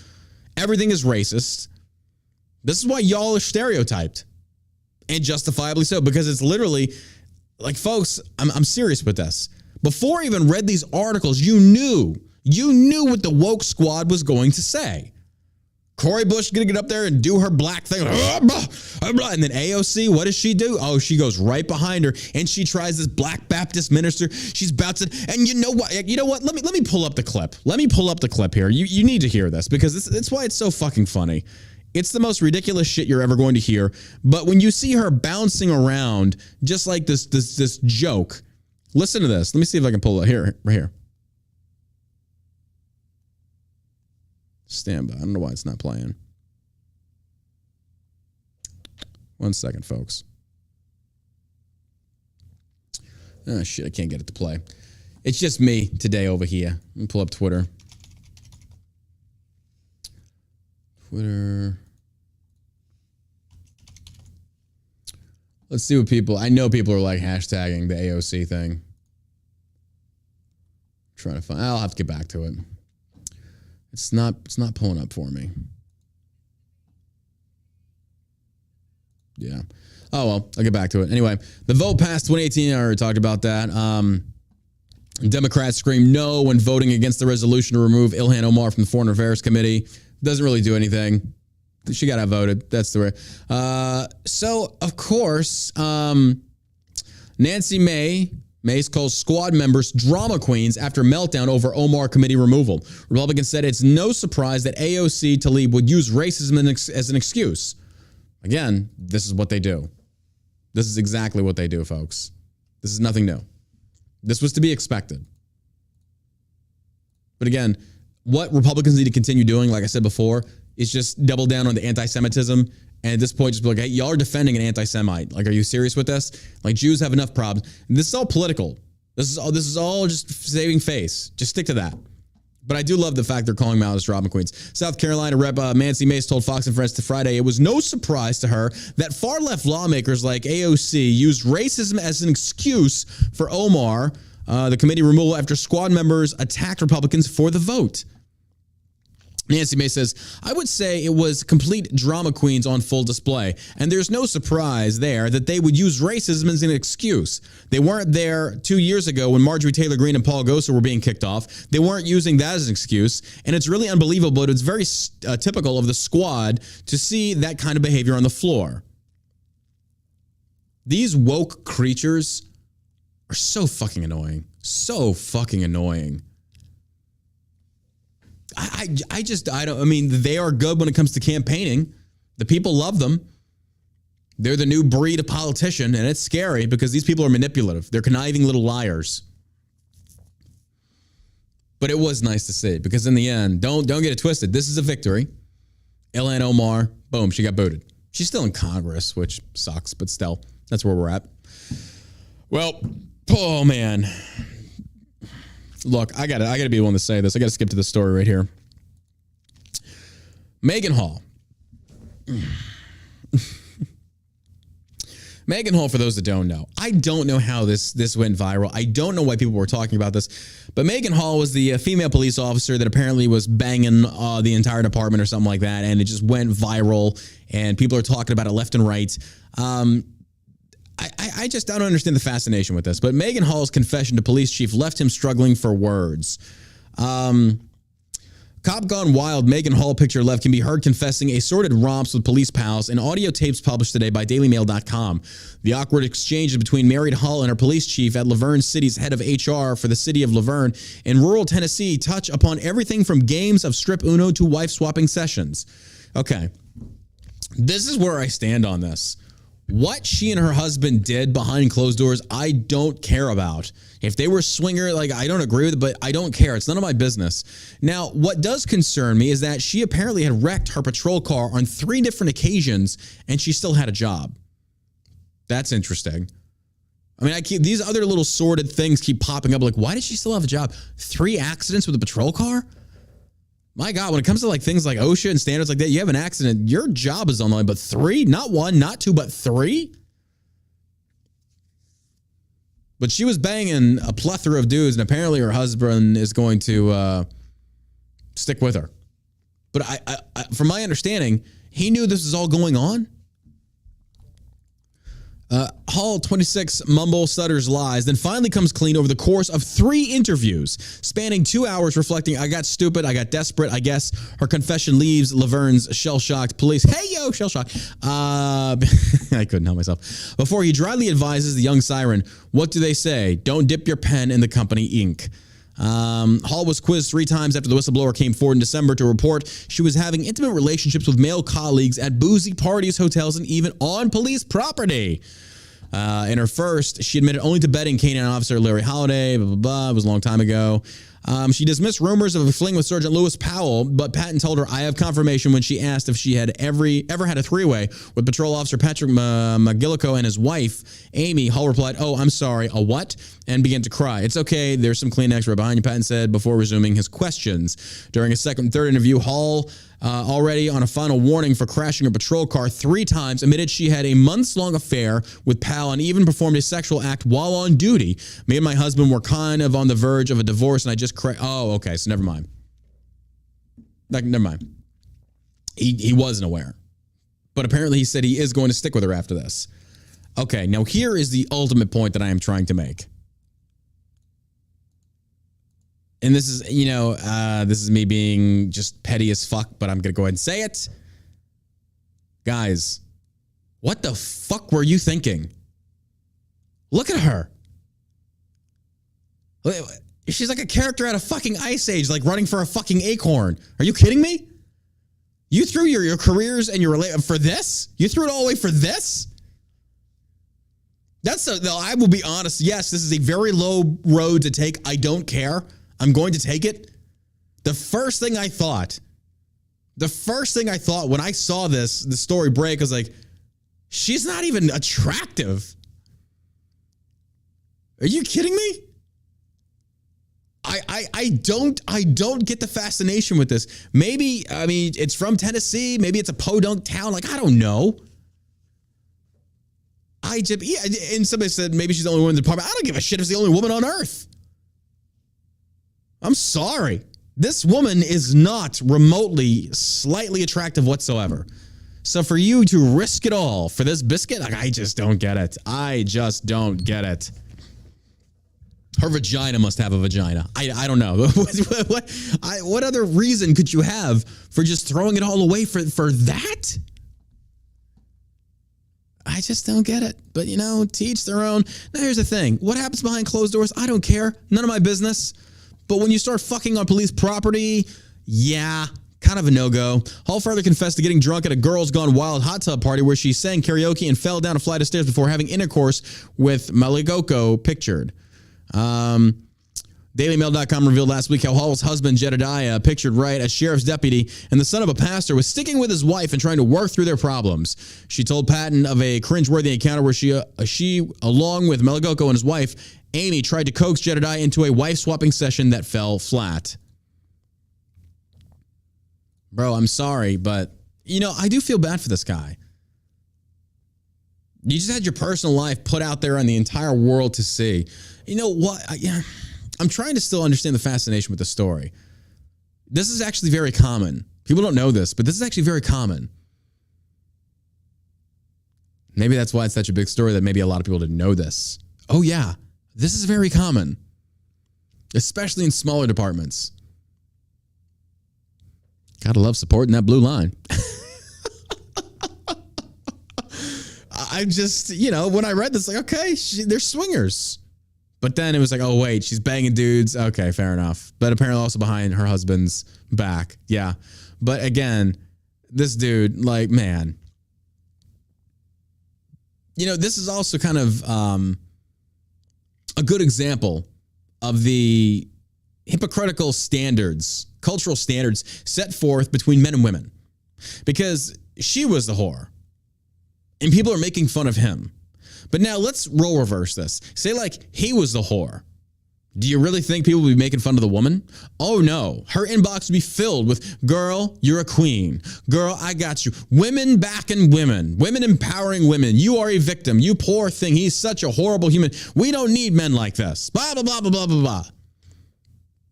Everything is racist. This is why y'all are stereotyped, and justifiably so, because it's literally like, folks, I'm serious with this. Before I even read these articles, you knew what the woke squad was going to say. Cori Bush is going to get up there and do her black thing. And then AOC, what does she do? Oh, she goes right behind her and she tries this black Baptist minister. She's about to, and you know what? Let me pull up the clip. Let me pull up the clip here. You need to hear this, because that's why it's so fucking funny. It's the most ridiculous shit you're ever going to hear. But when you see her bouncing around just like this joke, listen to this. Let me see if I can pull it here, right here. Stand by. I don't know why it's not playing. 1 second, folks. Oh, shit. I can't get it to play. It's just me today over here. Let me pull up Twitter. Let's see what I know people are like hashtagging the AOC thing. Trying to find, I'll have to get back to it. It's not pulling up for me. Yeah. Oh, well, I'll get back to it. Anyway, the vote passed 2018. I already talked about that. Democrats screamed no when voting against the resolution to remove Ilhan Omar from the Foreign Affairs Committee. Doesn't really do anything. She got outvoted. That's the way. So, of course, Nancy Mace calls squad members drama queens after meltdown over Omar committee removal. Republicans said it's no surprise that AOC Tlaib would use racism as an excuse. Again, this is what they do. This is exactly what they do, folks. This is nothing new. This was to be expected. But again, what Republicans need to continue doing, like I said before, is just double down on the anti-Semitism. And at this point, just be like, hey, y'all are defending an anti-Semite. Like, are you serious with this? Like, Jews have enough problems. And this is all political. This is all just saving face. Just stick to that. But I do love the fact they're calling them out as drama queens. South Carolina Rep. Nancy Mace told Fox and Friends to Friday it was no surprise to her that far-left lawmakers like AOC used racism as an excuse for Omar, the committee removal after squad members attacked Republicans for the vote. Nancy Mace says, I would say it was complete drama queens on full display. And there's no surprise there that they would use racism as an excuse. They weren't there 2 years ago when Marjorie Taylor Greene and Paul Gosar were being kicked off. They weren't using that as an excuse. And it's really unbelievable, but it's very typical of the squad to see that kind of behavior on the floor. These woke creatures are so fucking annoying. So fucking annoying. I mean, they are good when it comes to campaigning. The people love them. They're the new breed of politician, and it's scary because these people are manipulative. They're conniving little liars. But it was nice to see because in the end, don't get it twisted. This is a victory. Ilhan Omar, boom, she got booted. She's still in Congress, which sucks, but still, that's where we're at. Well, oh man. Look, I gotta be the one to say this. I gotta skip to the story right here. Megan Hall. Megan Hall, for those that don't know, I don't know how this went viral. I don't know why people were talking about this, but Megan Hall was the female police officer that apparently was banging the entire department or something like that, and it just went viral, and people are talking about it left and right. I just don't understand the fascination with this, but Megan Hall's confession to police chief left him struggling for words. Cop Gone Wild, Megan Hall picture left can be heard confessing assorted romps with police pals in audio tapes published today by DailyMail.com. The awkward exchanges between married Hall and her police chief at Laverne City's head of HR for the city of Laverne in rural Tennessee touch upon everything from games of strip Uno to wife-swapping sessions. Okay, this is where I stand on this. What she and her husband did behind closed doors, I don't care about. If they were swinger, I don't agree with it, but I don't care. It's none of my business. Now, what does concern me is that she apparently had wrecked her patrol car on 3 different occasions, and she still had a job. That's interesting. I mean, these other little sordid things keep popping up. Why did she still have a job? 3 accidents with a patrol car? My God, when it comes to things like OSHA and standards like that, you have an accident, your job is on the line. But 3, not 1, not 2, but 3? But she was banging a plethora of dudes, and apparently her husband is going to stick with her. But I, from my understanding, he knew this was all going on. Hall, 26, mumble, stutters, lies, then finally comes clean over the course of 3 interviews, spanning 2 hours, reflecting, I got stupid, I got desperate, I guess. Her confession leaves Laverne's shell-shocked police. Hey, yo, shell-shocked. I couldn't help myself. Before he dryly advises the young siren, what do they say? Don't dip your pen in the company ink. Hall was quizzed 3 times after the whistleblower came forward in December to report she was having intimate relationships with male colleagues at boozy parties, hotels, and even on police property. In her first, she admitted only to betting Canine officer Larry Holiday, blah, blah, blah. It was a long time ago. She dismissed rumors of a fling with Sergeant Lewis Powell, but Patton told her, I have confirmation when she asked if she had ever had a 3-way with Patrol Officer Patrick McGillico and his wife, Amy. Hall replied, oh, I'm sorry, a what? And began to cry. It's okay, there's some Kleenex right behind you, Patton said before resuming his questions. During a second and third interview, Hall, already on a final warning for crashing a patrol car 3 times, admitted she had a months-long affair with Powell and even performed a sexual act while on duty. Me and my husband were kind of on the verge of a divorce, and I just oh, okay, so never mind. Never mind. He wasn't aware. But apparently he said he is going to stick with her after this. Okay, now here is the ultimate point that I am trying to make. And this is, this is me being just petty as fuck, but I'm going to go ahead and say it. Guys, what the fuck were you thinking? Look at her. She's like a character out of fucking Ice Age, running for a fucking acorn. Are you kidding me? You threw your careers and your for this? You threw it all away for this? I will be honest. Yes, this is a very low road to take. I don't care. I'm going to take it. The first thing I thought when I saw the story break was she's not even attractive. Are you kidding me? I don't get the fascination with this. Maybe, I mean, it's from Tennessee. Maybe it's a podunk town. Like, I don't know. And somebody said maybe she's the only woman in the department. I don't give a shit if it's the only woman on earth. I'm sorry. This woman is not remotely slightly attractive whatsoever. So for you to risk it all for this biscuit, like, I just don't get it. I just don't get it. Her vagina must have a vagina. I don't know. What other reason could you have for just throwing it all away for that? I just don't get it. But, you know, to each their own. Now, here's the thing. What happens behind closed doors? I don't care. None of my business. But when you start fucking on police property, yeah, kind of a no-go. Hall further confessed to getting drunk at a Girls Gone Wild hot tub party where she sang karaoke and fell down a flight of stairs before having intercourse with Maligoko pictured. DailyMail.com revealed last week how Hall's husband, Jedediah, pictured right, a sheriff's deputy and the son of a pastor, was sticking with his wife and trying to work through their problems. She told Patton of a cringeworthy encounter where she along with Maligoko and his wife, Amy, tried to coax Jedediah into a wife-swapping session that fell flat. Bro, I'm sorry, but, you know, I do feel bad for this guy. You just had your personal life put out there on the entire world to see. You know what? I'm trying to still understand the fascination with the story. This is actually very common. People don't know this, but this is actually very common. Maybe that's why it's such a big story that maybe a lot of people didn't know this. Oh, yeah. This is very common, especially in smaller departments. Gotta love supporting that blue line. I just, you know, when I read this, like, okay, they're swingers. But then it was like, oh, wait, she's banging dudes. Okay, fair enough. But apparently also behind her husband's back. Yeah. But again, this dude, like, man. You know, this is also kind of a good example of the hypocritical standards, cultural standards set forth between men and women. Because she was the whore. And people are making fun of him. But now let's role reverse this. Say like he was the whore. Do you really think people would be making fun of the woman? Oh no. Her inbox would be filled with, girl, you're a queen. Girl, I got you. Women backing women. Women empowering women. You are a victim. You poor thing. He's such a horrible human. We don't need men like this. Blah, blah, blah, blah, blah, blah, blah.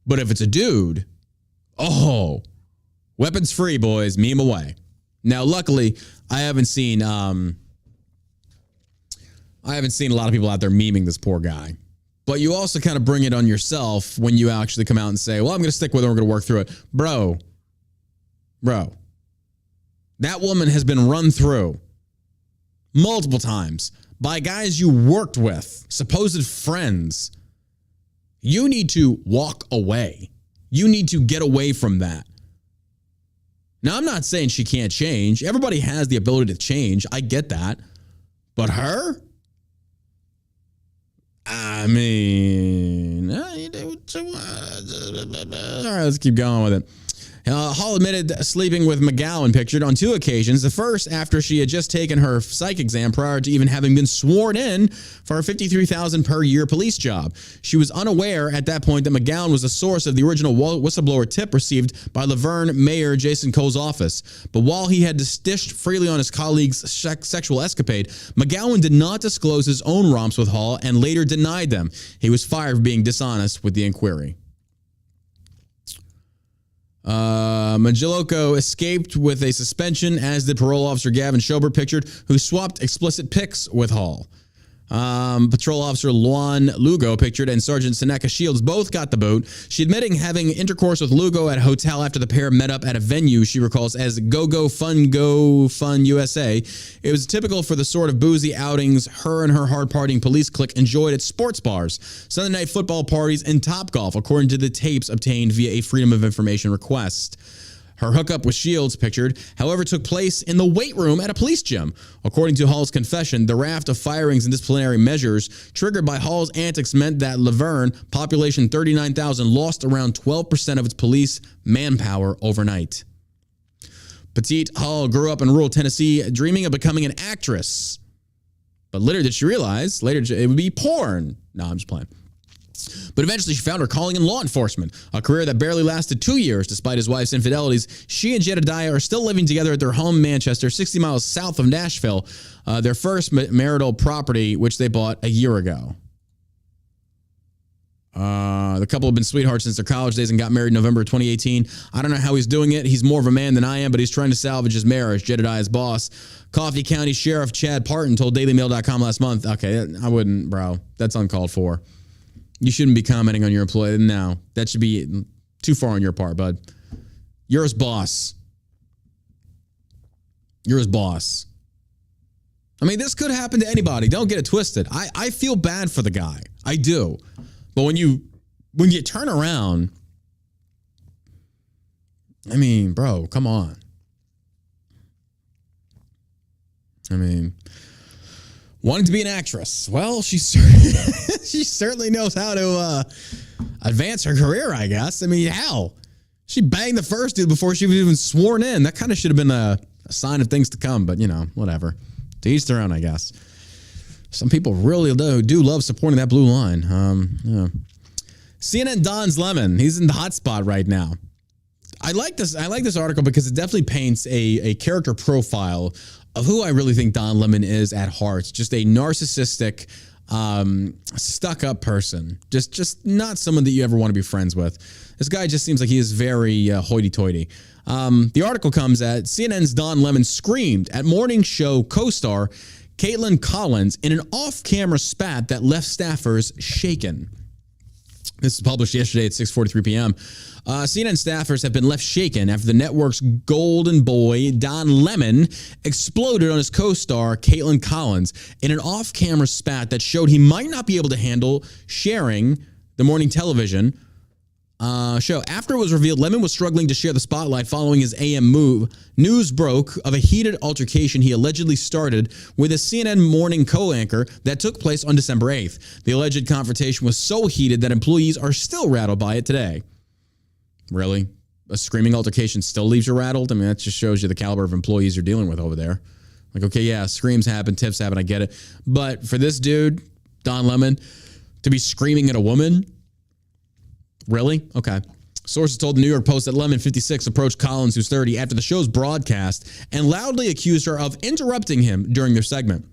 But if it's a dude, oh, weapons free, boys. Meme away. Now, luckily, I haven't seen a lot of people out there memeing this poor guy. But you also kind of bring it on yourself when you actually come out and say, well, I'm going to stick with it. We're going to work through it. Bro, that woman has been run through multiple times by guys you worked with, supposed friends. You need to walk away. You need to get away from that. Now, I'm not saying she can't change. Everybody has the ability to change. I get that. But her? I mean, all right, let's keep going with it. Hall admitted sleeping with McGowan pictured on 2 occasions. The first after she had just taken her psych exam prior to even having been sworn in for her $53,000 per year police job. She was unaware at that point that McGowan was the source of the original whistleblower tip received by Laverne Mayor Jason Cole's office. But while he had dished freely on his colleague's sexual escapade, McGowan did not disclose his own romps with Hall and later denied them. He was fired for being dishonest with the inquiry. Magiloko escaped with a suspension, as did parole officer Gavin Schobert pictured, who swapped explicit pics with Hall. Patrol officer Luan Lugo pictured and Sergeant Seneca Shields both got the boot. She admitting having intercourse with Lugo at a hotel after the pair met up at a venue she recalls as Go Fun USA. It was typical for the sort of boozy outings her and her hard-partying police clique enjoyed at sports bars, Sunday night football parties, and Topgolf, according to the tapes obtained via a Freedom of Information request. Her hookup with Shields, pictured, however, took place in the weight room at a police gym. According to Hall's confession, the raft of firings and disciplinary measures triggered by Hall's antics meant that Laverne, population 39,000, lost around 12% of its police manpower overnight. Petite Hall grew up in rural Tennessee, dreaming of becoming an actress. But later did she realize, it would be porn. No, I'm just playing. But eventually she found her calling in law enforcement, a career that barely lasted 2 years despite his wife's infidelities. She and Jedediah are still living together at their home in Manchester, 60 miles south of Nashville, their first marital property, which they bought a year ago. The couple have been sweethearts since their college days and got married in November 2018. I don't know how he's doing it. He's more of a man than I am, but he's trying to salvage his marriage. Jedediah's boss, Coffee County Sheriff Chad Parton, told DailyMail.com last month, okay, I wouldn't, bro. That's uncalled for. You shouldn't be commenting on your employee. No, that should be too far on your part, bud. You're his boss. You're his boss. I mean, this could happen to anybody. Don't get it twisted. I feel bad for the guy. I do. But when you turn around, I mean, bro, come on. I mean, wanting to be an actress. Well, she certainly knows how to advance her career, I guess. I mean, hell, she banged the first dude before she was even sworn in. That kind of should have been a sign of things to come, but, you know, whatever. To each their own, I guess. Some people really do love supporting that blue line. Yeah. CNN Don's Lemon. He's in the hot spot right now. I like this article because it definitely paints a character profile of who I really think Don Lemon is at heart. Just a narcissistic, stuck-up person. Just not someone that you ever want to be friends with. This guy just seems like he is very hoity-toity. The article comes at CNN's Don Lemon screamed at morning show co-star Caitlin Collins in an off-camera spat that left staffers shaken. This was published yesterday at 6:43 p.m. CNN staffers have been left shaken after the network's golden boy, Don Lemon, exploded on his co-star, Caitlin Collins, in an off-camera spat that showed he might not be able to handle sharing the morning television show. After it was revealed Lemon was struggling to share the spotlight following his AM move, news broke of a heated altercation he allegedly started with a CNN morning co-anchor that took place on December 8th. The alleged confrontation was so heated that employees are still rattled by it today. Really? A screaming altercation still leaves you rattled? I mean, that just shows you the caliber of employees you're dealing with over there. Like, okay, yeah, screams happen, tiffs happen, I get it. But for this dude, Don Lemon, to be screaming at a woman? Really? Okay. Sources told the New York Post that Lemon, 56, approached Collins, who's 30, after the show's broadcast and loudly accused her of interrupting him during their segment.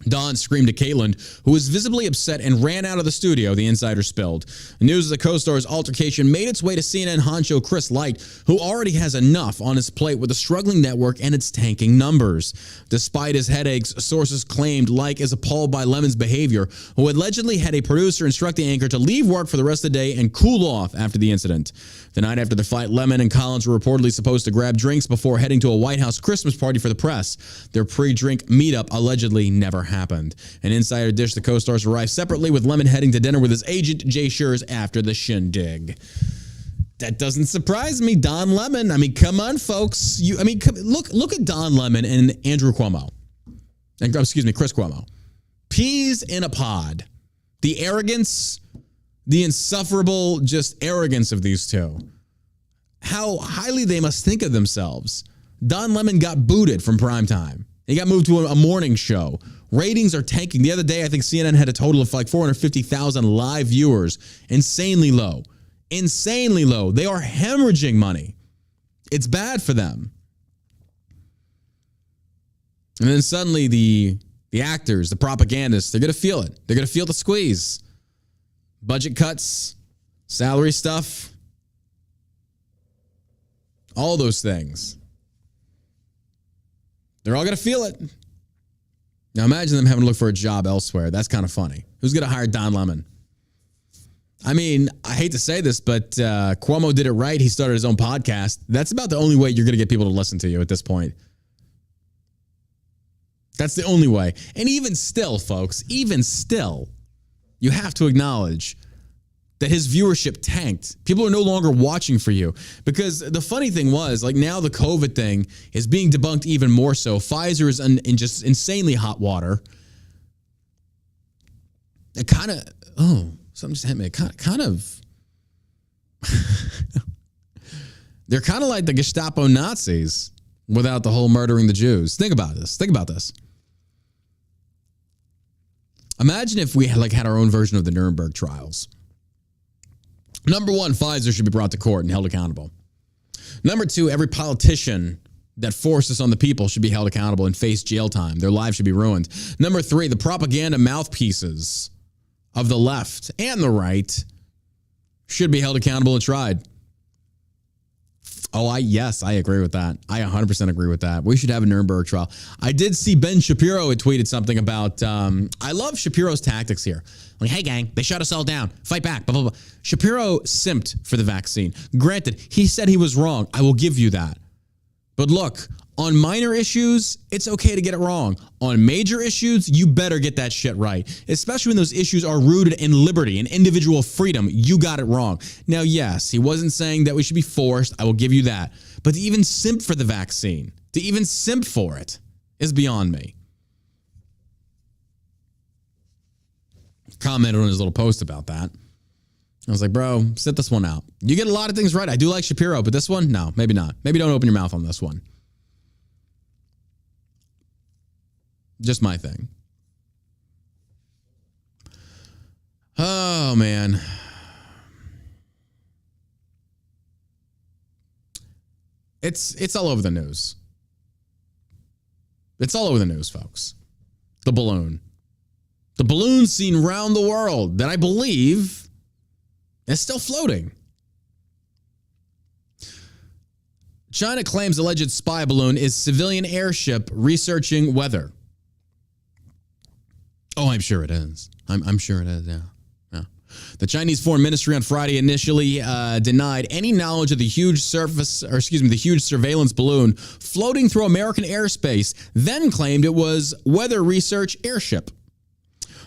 Don screamed at Caitlin, who was visibly upset and ran out of the studio, the insider spilled. The news of the co-star's altercation made its way to CNN honcho Chris Light, who already has enough on his plate with the struggling network and its tanking numbers. Despite his headaches, sources claimed Light is appalled by Lemon's behavior, who allegedly had a producer instruct the anchor to leave work for the rest of the day and cool off after the incident. The night after the fight, Lemon and Collins were reportedly supposed to grab drinks before heading to a White House Christmas party for the press. Their pre-drink meetup allegedly never happened. An insider dished the co-stars arrived separately, with Lemon heading to dinner with his agent, Jay Schurz, after the shindig. That doesn't surprise me. Don Lemon. I mean, come on, folks. Look at Don Lemon and Andrew Cuomo. Chris Cuomo. Peas in a pod. The arrogance, the insufferable just arrogance of these two. How highly they must think of themselves. Don Lemon got booted from primetime. He got moved to a morning show. Ratings are tanking. The other day, I think CNN had a total of like 450,000 live viewers. Insanely low. Insanely low. They are hemorrhaging money. It's bad for them. And then suddenly the actors, the propagandists, they're going to feel it. They're going to feel the squeeze. Budget cuts, salary stuff, all those things. They're all going to feel it. Now imagine them having to look for a job elsewhere. That's kind of funny. Who's going to hire Don Lemon? I mean, I hate to say this, but Cuomo did it right. He started his own podcast. That's about the only way you're going to get people to listen to you at this point. That's the only way. And even still, folks, you have to acknowledge that his viewership tanked. People are no longer watching for you. Because the funny thing was, like, now the COVID thing is being debunked even more so. Pfizer is in just insanely hot water. It kind of, something just hit me. Kind of, they're kind of like the Gestapo Nazis without the whole murdering the Jews. Think about this. Imagine if we had our own version of the Nuremberg trials. Number one, Pfizer should be brought to court and held accountable. Number two, every politician that forced this on the people should be held accountable and face jail time. Their lives should be ruined. Number three, the propaganda mouthpieces of the left and the right should be held accountable and tried. Oh, yes, I agree with that. I 100% agree with that. We should have a Nuremberg trial. I did see Ben Shapiro had tweeted something about, I love Shapiro's tactics here. Like, hey, gang, they shut us all down. Fight back, blah, blah, blah. Shapiro simped for the vaccine. Granted, he said he was wrong. I will give you that. But look, on minor issues, it's okay to get it wrong. On major issues, you better get that shit right. Especially when those issues are rooted in liberty and individual freedom. You got it wrong. Now, yes, he wasn't saying that we should be forced. I will give you that. But to even simp for the vaccine, to even simp for it, is beyond me. Commented on his little post about that. I was like, bro, sit this one out. You get a lot of things right. I do like Shapiro, but this one, no, maybe not. Maybe don't open your mouth on this one. Just my thing. Oh, man. It's all over the news. It's all over the news, folks. The balloon. The balloon seen around the world that I believe is still floating. China claims alleged spy balloon is civilian airship researching weather. Oh, I'm sure it is. I'm sure it is, yeah. The Chinese Foreign Ministry on Friday initially denied any knowledge of the huge surveillance balloon floating through American airspace, then claimed it was weather research airship.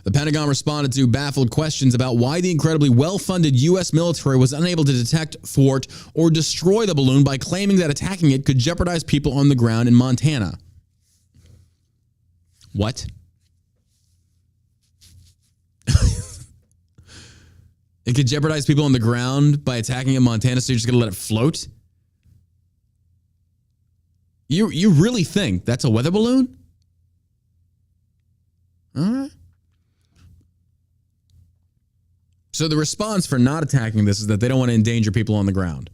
The Pentagon responded to baffled questions about why the incredibly well-funded U.S. military was unable to detect, thwart, or destroy the balloon by claiming that attacking it could jeopardize people on the ground in Montana. What? It could jeopardize people on the ground by attacking in Montana, so you're just going to let it float? You really think that's a weather balloon? All right. So the response for not attacking this is that they don't want to endanger people on the ground.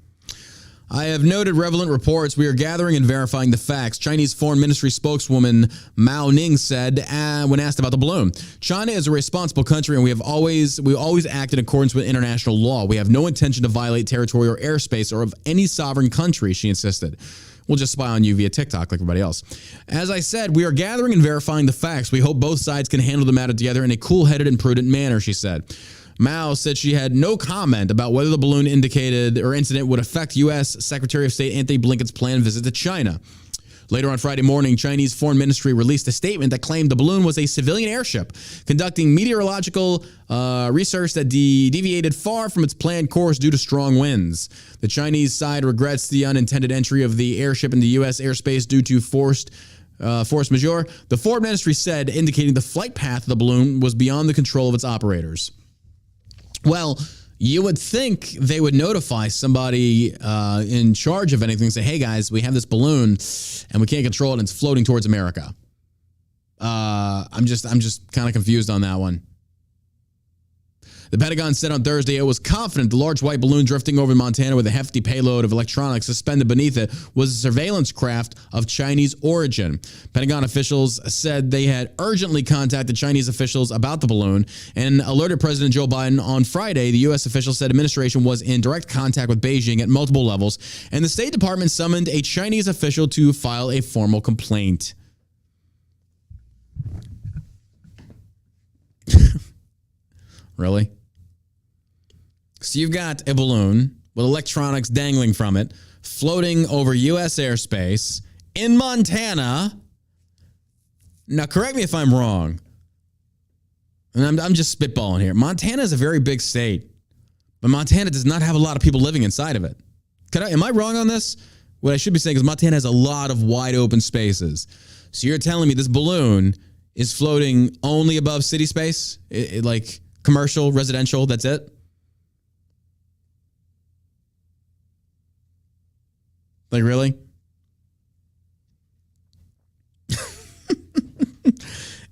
I have noted relevant reports. We are gathering and verifying the facts. Chinese Foreign Ministry spokeswoman Mao Ning said when asked about the balloon. China is a responsible country and we always act in accordance with international law. We have no intention to violate territory or airspace or of any sovereign country, she insisted. We'll just spy on you via TikTok like everybody else. As I said, we are gathering and verifying the facts. We hope both sides can handle the matter together in a cool-headed and prudent manner, she said. Mao said she had no comment about whether the balloon incident would affect U.S. Secretary of State Antony Blinken's planned visit to China. Later on Friday morning, Chinese Foreign Ministry released a statement that claimed the balloon was a civilian airship conducting meteorological research that deviated far from its planned course due to strong winds. The Chinese side regrets the unintended entry of the airship into U.S. airspace due to force majeure. The Foreign Ministry said, indicating the flight path of the balloon was beyond the control of its operators. Well, you would think they would notify somebody in charge of anything and say, hey, guys, we have this balloon and we can't control it and it's floating towards America. I'm just kind of confused on that one. The Pentagon said on Thursday it was confident the large white balloon drifting over Montana with a hefty payload of electronics suspended beneath it was a surveillance craft of Chinese origin. Pentagon officials said they had urgently contacted Chinese officials about the balloon and alerted President Joe Biden on Friday. The U.S. official said administration was in direct contact with Beijing at multiple levels, and the State Department summoned a Chinese official to file a formal complaint. Really? So you've got a balloon with electronics dangling from it, floating over U.S. airspace in Montana. Now, correct me if I'm wrong. And I'm just spitballing here. Montana is a very big state, but Montana does not have a lot of people living inside of it. Am I wrong on this? What I should be saying is Montana has a lot of wide open spaces. So you're telling me this balloon is floating only above city space? Like commercial, residential, that's it? Like, really?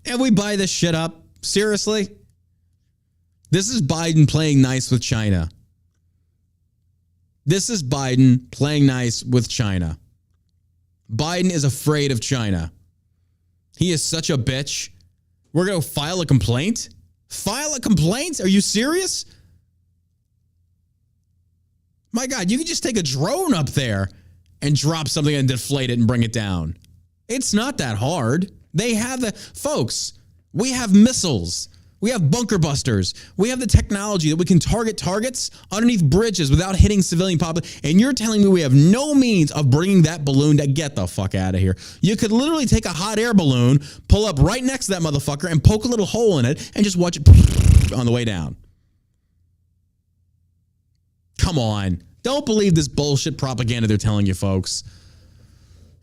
And we buy this shit up? Seriously? This is Biden playing nice with China. This is Biden playing nice with China. Biden is afraid of China. He is such a bitch. We're going to file a complaint? File a complaint? Are you serious? My God, you can just take a drone up there and drop something and deflate it and bring it down. It's not that hard. They have folks, we have missiles. We have bunker busters. We have the technology that we can target targets underneath bridges without hitting civilian population. And you're telling me we have no means of bringing that balloon to get the fuck out of here. You could literally take a hot air balloon, pull up right next to that motherfucker and poke a little hole in it and just watch it on the way down. Come on. Don't believe this bullshit propaganda they're telling you, folks.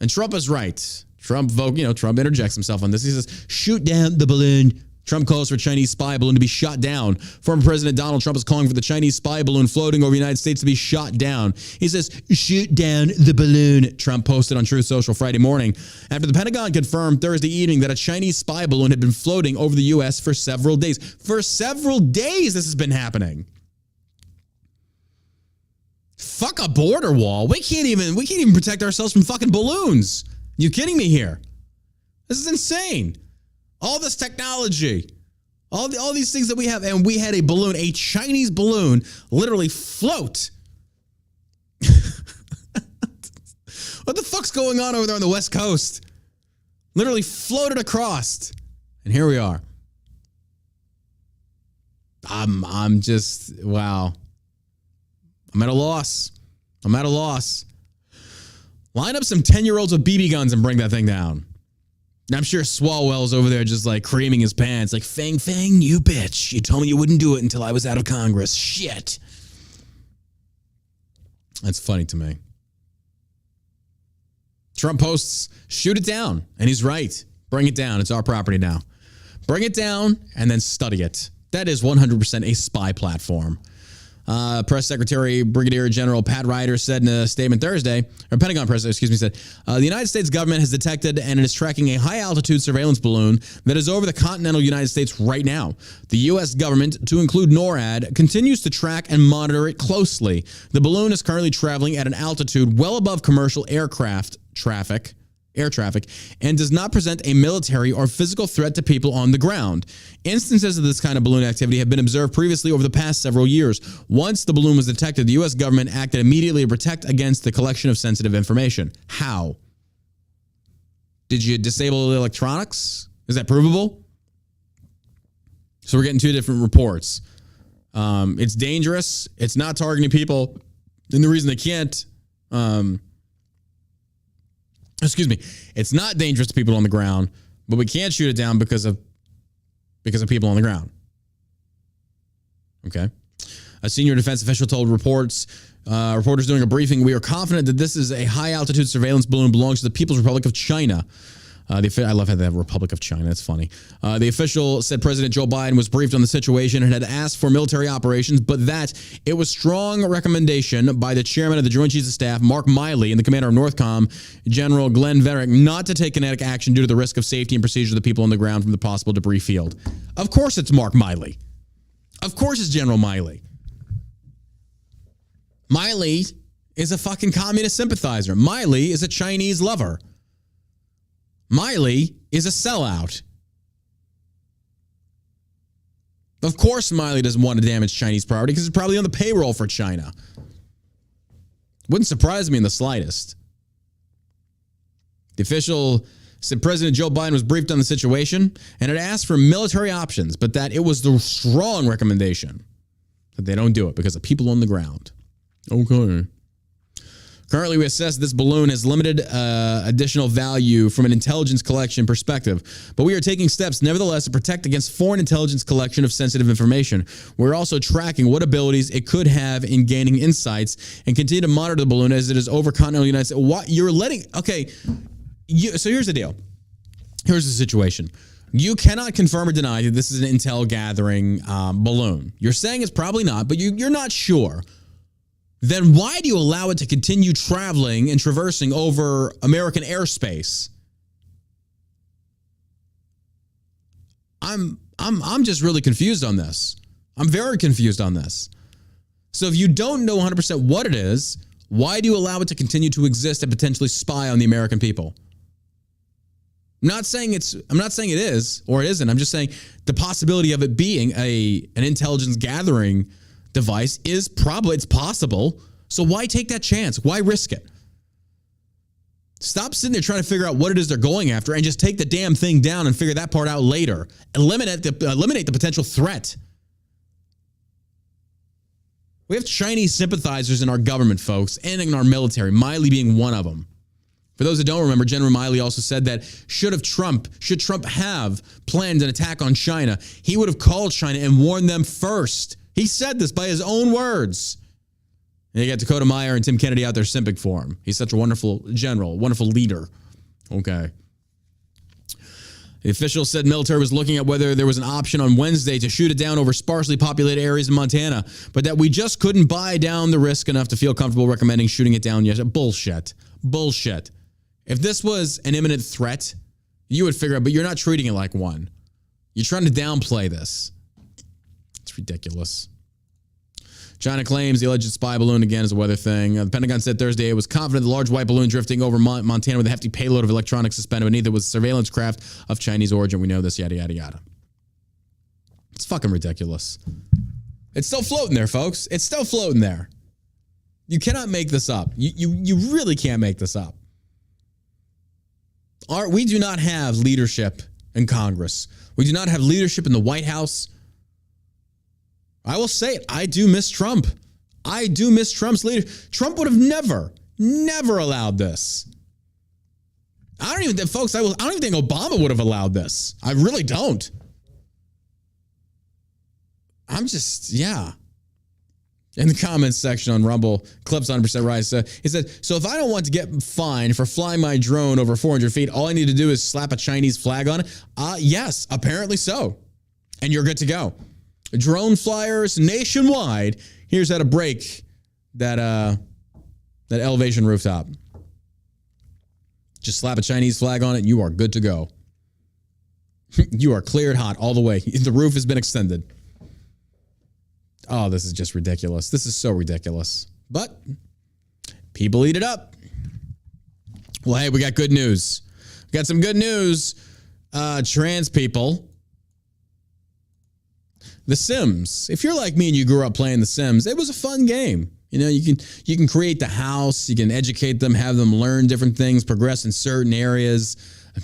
And Trump is right. Trump interjects himself on this. He says, shoot down the balloon. Trump calls for Chinese spy balloon to be shot down. Former President Donald Trump is calling for the Chinese spy balloon floating over the United States to be shot down. He says, shoot down the balloon, Trump posted on Truth Social Friday morning after the Pentagon confirmed Thursday evening that a Chinese spy balloon had been floating over the U.S. for several days. For several days, this has been happening. Fuck a border wall. We can't even protect ourselves from fucking balloons. You kidding me here? This is insane. All this technology, all these things that we have, and we had a Chinese balloon, literally float. What the fuck's going on over there on the West Coast? Literally floated across, and here we are. I'm just, wow. I'm at a loss. Line up some 10-year-olds with BB guns and bring that thing down. And I'm sure Swalwell's over there just like creaming his pants like, Fang, you bitch. You told me you wouldn't do it until I was out of Congress. Shit. That's funny to me. Trump posts, shoot it down. And he's right. Bring it down. It's our property now. Bring it down and then study it. That is 100% a spy platform. Press Secretary Brigadier General Pat Ryder said in a statement Thursday, or Pentagon press, said, the United States government has detected and is tracking a high-altitude surveillance balloon that is over the continental United States right now. The U.S. government, to include NORAD, continues to track and monitor it closely. The balloon is currently traveling at an altitude well above commercial air traffic, and does not present a military or physical threat to people on the ground. Instances of this kind of balloon activity have been observed previously over the past several years. Once the balloon was detected, the U.S. government acted immediately to protect against the collection of sensitive information. How? Did you disable the electronics? Is that provable? So we're getting two different reports. It's dangerous. It's not targeting people. And the reason they can't... it's not dangerous to people on the ground, but we can't shoot it down because of people on the ground. Okay. A senior defense official told reporters during a briefing, we are confident that this is a high-altitude surveillance balloon belongs to the People's Republic of China. I love how they have Republic of China. That's funny. The official said President Joe Biden was briefed on the situation and had asked for military operations, but that it was strong recommendation by the chairman of the Joint Chiefs of Staff, Mark Miley, and the commander of NORTHCOM, General Glenn Verick, not to take kinetic action due to the risk of safety and procedure of the people on the ground from the possible debris field. Of course it's Mark Miley. Of course it's General Miley. Miley is a fucking communist sympathizer. Miley is a Chinese lover. Miley is a sellout. Of course Miley doesn't want to damage Chinese property because it's probably on the payroll for China. Wouldn't surprise me in the slightest. The official said President Joe Biden was briefed on the situation and had asked for military options, but that it was the strong recommendation that they don't do it because of people on the ground. Okay. Currently, we assess this balloon has limited additional value from an intelligence collection perspective, but we are taking steps, nevertheless, to protect against foreign intelligence collection of sensitive information. We're also tracking what abilities it could have in gaining insights and continue to monitor the balloon as it is over continental United States. What you're letting? Okay, so here's the deal. Here's the situation. You cannot confirm or deny that this is an intel gathering balloon. You're saying it's probably not, but you're not sure. Then why do you allow it to continue traveling and traversing over American airspace? I'm just really confused on this. I'm very confused on this. So if you don't know 100% what it is, why do you allow it to continue to exist and potentially spy on the American people? I'm not saying it is or it isn't. I'm just saying the possibility of it being an intelligence gathering device it's possible. So why take that chance? Why risk it? Stop sitting there trying to figure out what it is they're going after and just take the damn thing down and figure that part out later. Eliminate the potential threat. We have Chinese sympathizers in our government, folks, and in our military, Miley being one of them. For those that don't remember, General Miley also said that should Trump have planned an attack on China, he would have called China and warned them first. He said this by his own words. And you got Dakota Meyer and Tim Kennedy out there simping for him. He's such a wonderful general, wonderful leader. Okay. The official said military was looking at whether there was an option on Wednesday to shoot it down over sparsely populated areas in Montana, but that we just couldn't buy down the risk enough to feel comfortable recommending shooting it down yet. Bullshit. If this was an imminent threat, you would figure out, but you're not treating it like one. You're trying to downplay this. It's ridiculous. China claims the alleged spy balloon again is a weather thing. The Pentagon said Thursday it was confident the large white balloon drifting over Montana with a hefty payload of electronics suspended beneath it was a surveillance craft of Chinese origin. We know this, yada, yada, yada. It's fucking ridiculous. It's still floating there, folks. It's still floating there. You cannot make this up. You really can't make this up. We do not have leadership in Congress. We do not have leadership in the White House. I will say it. I do miss Trump. I do miss Trump's leadership. Trump would have never allowed this. I don't even think Obama would have allowed this. I really don't. In the comments section on Rumble, Clips 100% Rise, he said, so if I don't want to get fined for flying my drone over 400 feet, all I need to do is slap a Chinese flag on it? Yes, apparently so. And you're good to go. Drone flyers nationwide. Here's how to break that elevation rooftop. Just slap a Chinese flag on it and you are good to go. You are cleared hot all the way. The roof has been extended. Oh, this is just ridiculous. This is so ridiculous. But people eat it up. Well, hey, we got good news. We got some good news. Trans people. The Sims. If you're like me and you grew up playing The Sims, it was a fun game. You know, you can create the house, you can educate them, have them learn different things, progress in certain areas,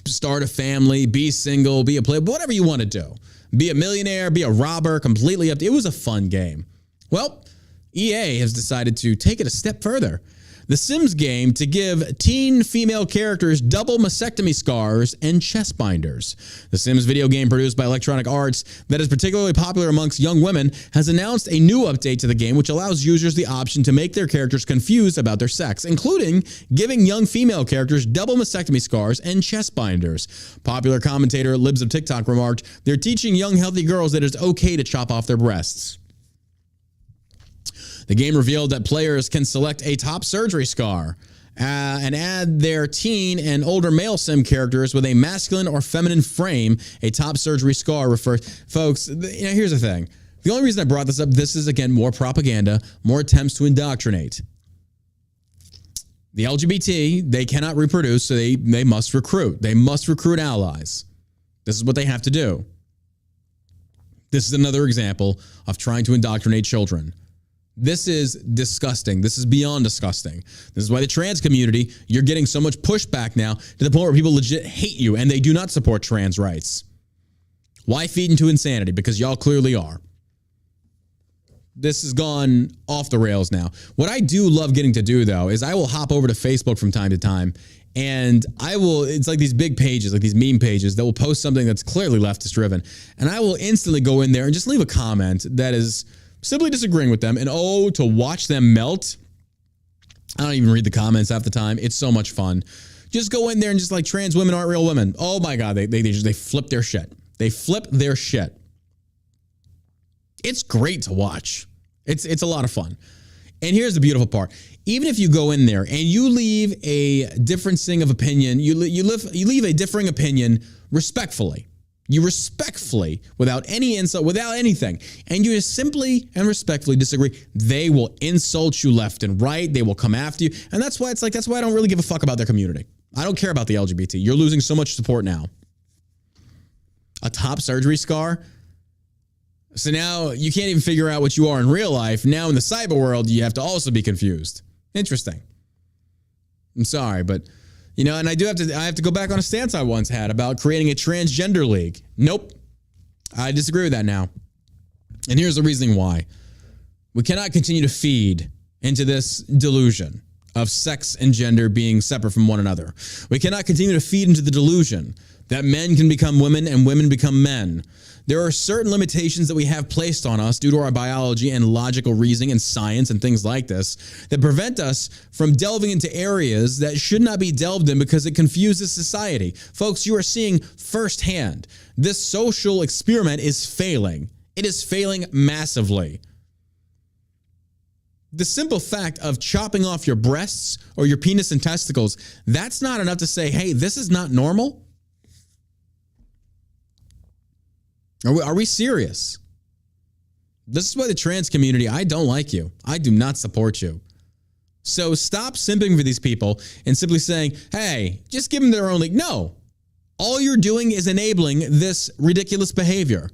start a family, be single, be a player, whatever you want to do. Be a millionaire, be a robber, completely up to you. It was a fun game. Well, EA has decided to take it a step further. The Sims game to give teen female characters double mastectomy scars and chest binders. The Sims video game produced by Electronic Arts that is particularly popular amongst young women has announced a new update to the game which allows users the option to make their characters confused about their sex, including giving young female characters double mastectomy scars and chest binders. Popular commentator Libs of TikTok remarked, they're teaching young healthy girls that it's okay to chop off their breasts. The game revealed that players can select a top surgery scar and add their teen and older male sim characters with a masculine or feminine frame. A top surgery scar refers... Folks, here's the thing. The only reason I brought this up, this is, again, more propaganda, more attempts to indoctrinate. The LGBT, they cannot reproduce, so they must recruit. They must recruit allies. This is what they have to do. This is another example of trying to indoctrinate children. This is disgusting. This is beyond disgusting. This is why the trans community, you're getting so much pushback now to the point where people legit hate you and they do not support trans rights. Why feed into insanity? Because y'all clearly are. This has gone off the rails now. What I do love getting to do, though, is I will hop over to Facebook from time to time and it's like these big pages, like these meme pages that will post something that's clearly leftist driven. And I will instantly go in there and just leave a comment that is simply disagreeing with them, and to watch them melt. I don't even read the comments half the time. It's so much fun. Just go in there and just like, trans women aren't real women. Oh my God, they flip their shit. They flip their shit. It's great to watch. It's a lot of fun. And here's the beautiful part. Even if you go in there and you leave a differencing of opinion, you leave a differing opinion respectfully. You respectfully, without any insult, without anything, and you just simply and respectfully disagree, they will insult you left and right. They will come after you. And that's why that's why I don't really give a fuck about their community. I don't care about the LGBT. You're losing so much support now. A top surgery scar. So now you can't even figure out what you are in real life. Now in the cyber world, you have to also be confused. Interesting. I'm sorry, but and I have to go back on a stance I once had about creating a transgender league. Nope. I disagree with that now. And here's the reasoning why. We cannot continue to feed into this delusion of sex and gender being separate from one another. We cannot continue to feed into the delusion that men can become women and women become men. There are certain limitations that we have placed on us due to our biology and logical reasoning and science and things like this that prevent us from delving into areas that should not be delved in because it confuses society. Folks, you are seeing firsthand this social experiment is failing. It is failing massively. The simple fact of chopping off your breasts or your penis and testicles, that's not enough to say, hey, this is not normal. Are we serious? This is why the trans community, I don't like you. I do not support you. So stop simping for these people and simply saying, hey, just give them their own league. No. All you're doing is enabling this ridiculous behavior.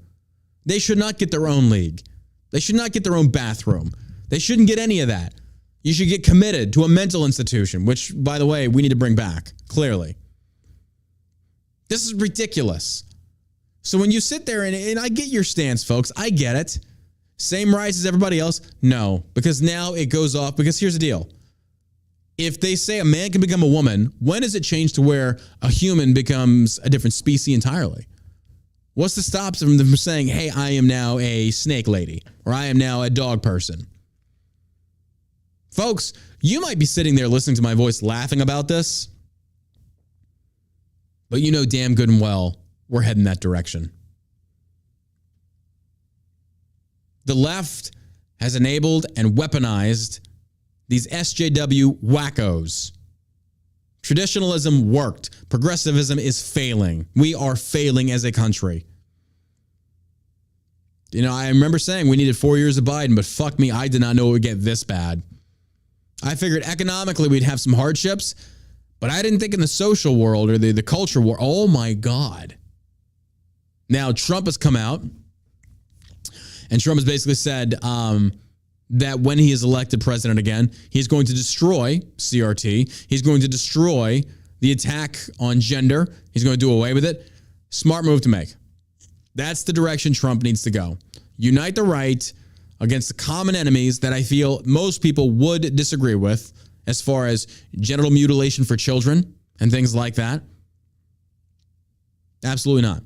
They should not get their own league. They should not get their own bathroom. They shouldn't get any of that. You should get committed to a mental institution, which, by the way, we need to bring back, clearly. This is ridiculous. So when you sit there, and I get your stance, folks, I get it. Same rights as everybody else? No, because now it goes off, because here's the deal. If they say a man can become a woman, when does it change to where a human becomes a different species entirely? What's to stop them from saying, hey, I am now a snake lady, or I am now a dog person? Folks, you might be sitting there listening to my voice laughing about this, but you know damn good and well we're heading that direction. The left has enabled and weaponized these SJW wackos. Traditionalism worked. Progressivism is failing. We are failing as a country. I remember saying we needed 4 years of Biden, but fuck me, I did not know it would get this bad. I figured economically we'd have some hardships, but I didn't think in the social world or the culture war. Oh my God. Now, Trump has come out, and Trump has basically said that when he is elected president again, he's going to destroy CRT. He's going to destroy the attack on gender. He's going to do away with it. Smart move to make. That's the direction Trump needs to go. Unite the right against the common enemies that I feel most people would disagree with, as far as genital mutilation for children and things like that. Absolutely not.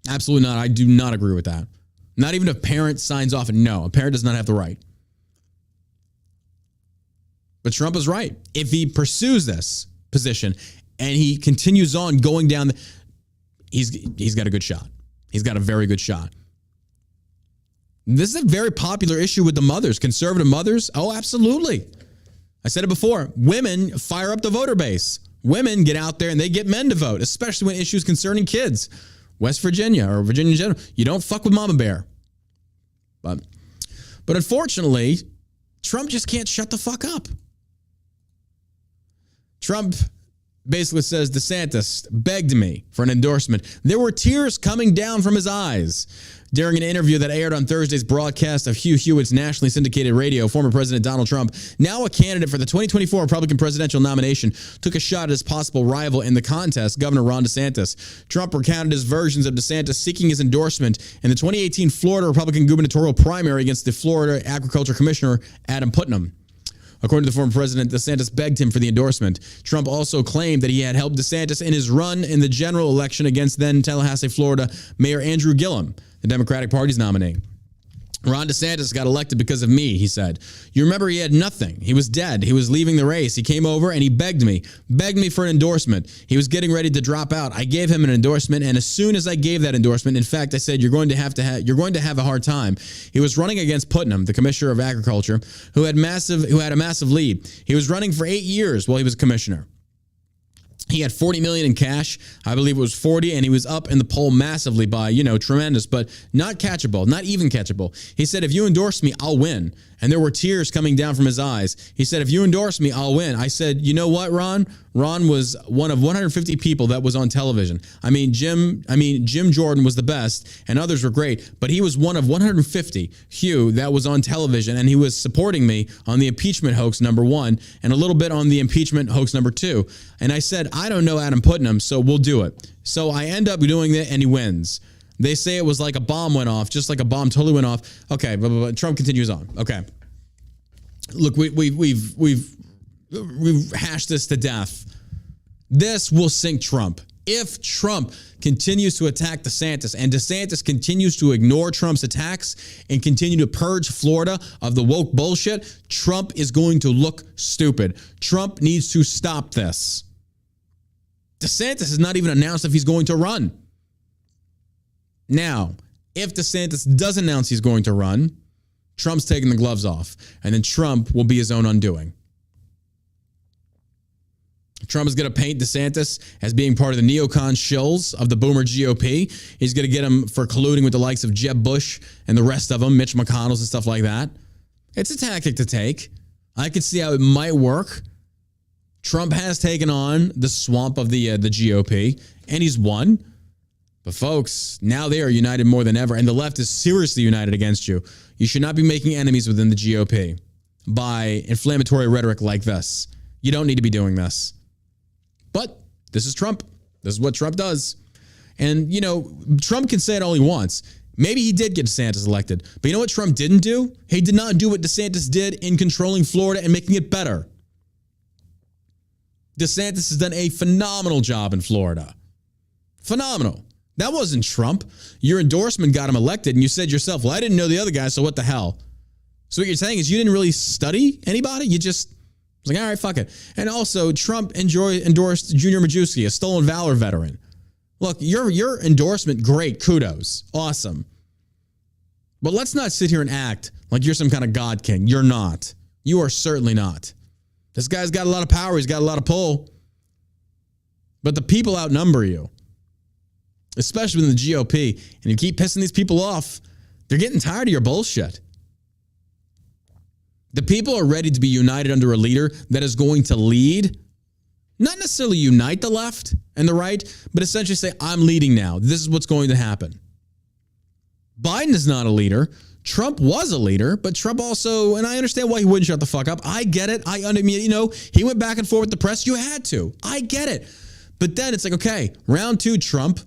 Absolutely not. I do not agree with that. Not even if a parent signs off and no, a parent does not have the right. But Trump is right. If he pursues this position and he continues on going down, he's got a good shot. He's got a very good shot. This is a very popular issue with the mothers, conservative mothers. Oh, absolutely. I said it before. Women fire up the voter base. Women get out there and they get men to vote, especially when issues concerning kids. West Virginia or Virginia in general, you don't fuck with Mama Bear. But unfortunately, Trump just can't shut the fuck up. Trump basically says DeSantis begged me for an endorsement. There were tears coming down from his eyes. During an interview that aired on Thursday's broadcast of Hugh Hewitt's nationally syndicated radio, former President Donald Trump, now a candidate for the 2024 Republican presidential nomination, took a shot at his possible rival in the contest, Governor Ron DeSantis. Trump recounted his versions of DeSantis seeking his endorsement in the 2018 Florida Republican gubernatorial primary against the Florida Agriculture Commissioner, Adam Putnam. According to the former president, DeSantis begged him for the endorsement. Trump also claimed that he had helped DeSantis in his run in the general election against then Tallahassee, Florida Mayor Andrew Gillum, the Democratic Party's nominee. Ron DeSantis got elected because of me, he said. You remember he had nothing. He was dead. He was leaving the race. He came over and he begged me for an endorsement. He was getting ready to drop out. I gave him an endorsement, and as soon as I gave that endorsement, in fact, I said, you're going to have a hard time. He was running against Putnam, the Commissioner of Agriculture, who had a massive lead. He was running for 8 years while he was commissioner. He had 40 million in cash. I believe it was 40, and he was up in the poll massively by, tremendous, but not catchable, not even catchable. He said, if you endorse me, I'll win. And there were tears coming down from his eyes. He said, if you endorse me, I'll win. I said, you know what, Ron? Ron was one of 150 people that was on television. Jim Jordan was the best, and others were great, but he was one of 150, Hugh, that was on television, and he was supporting me on the impeachment hoax #1 and a little bit on the impeachment hoax #2. And I said, I don't know Adam Putnam, so we'll do it. So I end up doing it, and he wins. They say it was like a bomb went off, just like a bomb totally went off. Okay, but Trump continues on. Okay, look, we've hashed this to death. This will sink Trump. If Trump continues to attack DeSantis and DeSantis continues to ignore Trump's attacks and continue to purge Florida of the woke bullshit, Trump is going to look stupid. Trump needs to stop this. DeSantis has not even announced if he's going to run. Now, if DeSantis does announce he's going to run, Trump's taking the gloves off, and then Trump will be his own undoing. Trump is going to paint DeSantis as being part of the neocon shills of the boomer GOP. He's going to get him for colluding with the likes of Jeb Bush and the rest of them, Mitch McConnell's and stuff like that. It's a tactic to take. I could see how it might work. Trump has taken on the swamp of the GOP, and he's won. But folks, now they are united more than ever, and the left is seriously united against you. You should not be making enemies within the GOP by inflammatory rhetoric like this. You don't need to be doing this. But this is Trump. This is what Trump does. And, Trump can say it all he wants. Maybe he did get DeSantis elected. But you know what Trump didn't do? He did not do what DeSantis did in controlling Florida and making it better. DeSantis has done a phenomenal job in Florida. Phenomenal. That wasn't Trump. Your endorsement got him elected, and you said yourself, well, I didn't know the other guy, so what the hell? So what you're saying is you didn't really study anybody? You just was like, all right, fuck it. And also, Trump endorsed Junior Majewski, a stolen valor veteran. Look, your endorsement, great, kudos, awesome. But let's not sit here and act like you're some kind of God king. You're not. You are certainly not. This guy's got a lot of power. He's got a lot of pull. But the people outnumber you, especially within the GOP. And you keep pissing these people off. They're getting tired of your bullshit. The people are ready to be united under a leader that is going to lead, not necessarily unite the left and the right, but essentially say, I'm leading now. This is what's going to happen. Biden is not a leader. Trump was a leader, but Trump also, and I understand why he wouldn't shut the fuck up. I get it. He went back and forth with the press. You had to. I get it. But then it's like, okay, round 2, Trump,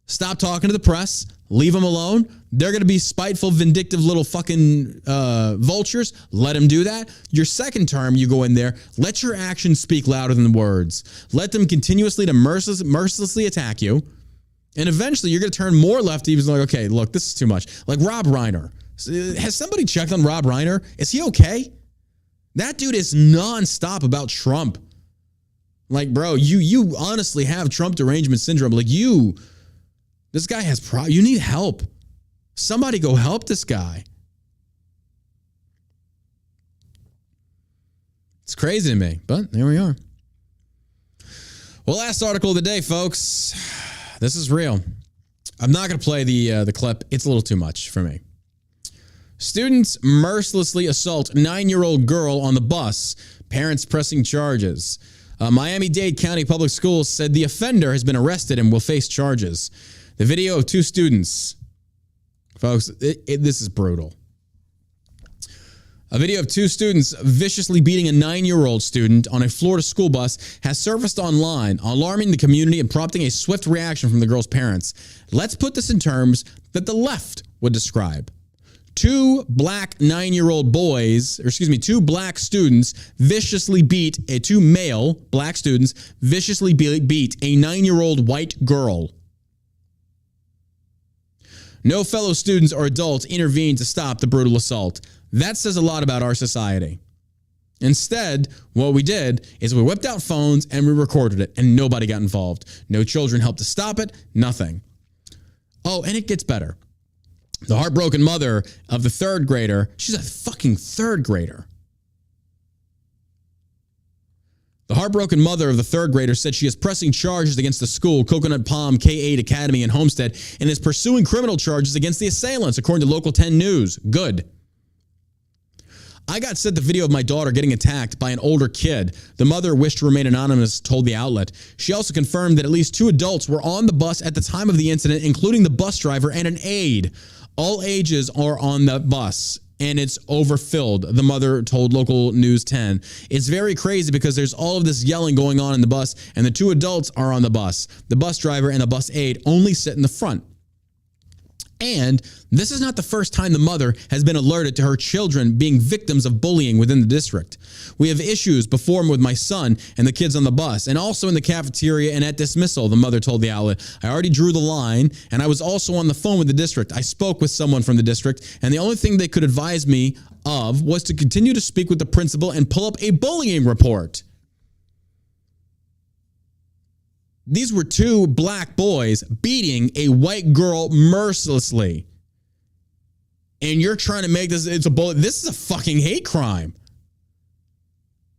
stop talking to the press. Leave them alone. They're going to be spiteful, vindictive little fucking vultures. Let them do that. Your second term, you go in there. Let your actions speak louder than the words. Let them continuously to mercilessly attack you. And eventually, you're going to turn more lefty. He's like, okay, look, this is too much. Like Rob Reiner. Has somebody checked on Rob Reiner? Is he okay? That dude is nonstop about Trump. Like, bro, you honestly have Trump derangement syndrome. Like, this guy has you need help. Somebody go help this guy. It's crazy to me, but there we are. Well, last article of the day, folks. This is real. I'm not going to play the clip. It's a little too much for me. Students mercilessly assault 9-year-old girl on the bus. Parents pressing charges. Miami-Dade County Public Schools said the offender has been arrested and will face charges. The video of 2 students, folks, this is brutal. A video of 2 students viciously beating a 9-year-old student on a Florida school bus has surfaced online, alarming the community and prompting a swift reaction from the girl's parents. Let's put this in terms that the left would describe. 2 black 9-year-old boys, 2 black students viciously beat 2 male black students viciously beat a 9-year-old white girl. No fellow students or adults intervened to stop the brutal assault. That says a lot about our society. Instead, what we did is we whipped out phones and we recorded it, and nobody got involved. No children helped to stop it, nothing. Oh, and it gets better. The heartbroken mother of the 3rd grader, she's a fucking 3rd grader. The heartbroken mother of the third grader said she is pressing charges against the school, Coconut Palm K-8 Academy in Homestead, and is pursuing criminal charges against the assailants, according to Local 10 News. Good. I got sent the video of my daughter getting attacked by an older kid. The mother wished to remain anonymous, told the outlet. She also confirmed that at least 2 adults were on the bus at the time of the incident, including the bus driver and an aide. All ages are on the bus, and it's overfilled, the mother told Local News 10. It's very crazy because there's all of this yelling going on in the bus, and the 2 adults are on the bus. The bus driver and the bus aide only sit in the front. And this is not the first time the mother has been alerted to her children being victims of bullying within the district. We have issues before with my son and the kids on the bus, and also in the cafeteria and at dismissal, the mother told the outlet. I already drew the line, and I was also on the phone with the district. I spoke with someone from the district, and the only thing they could advise me of was to continue to speak with the principal and pull up a bullying report. These were 2 black boys beating a white girl mercilessly. And you're trying to make this, it's a bullet. This is a fucking hate crime.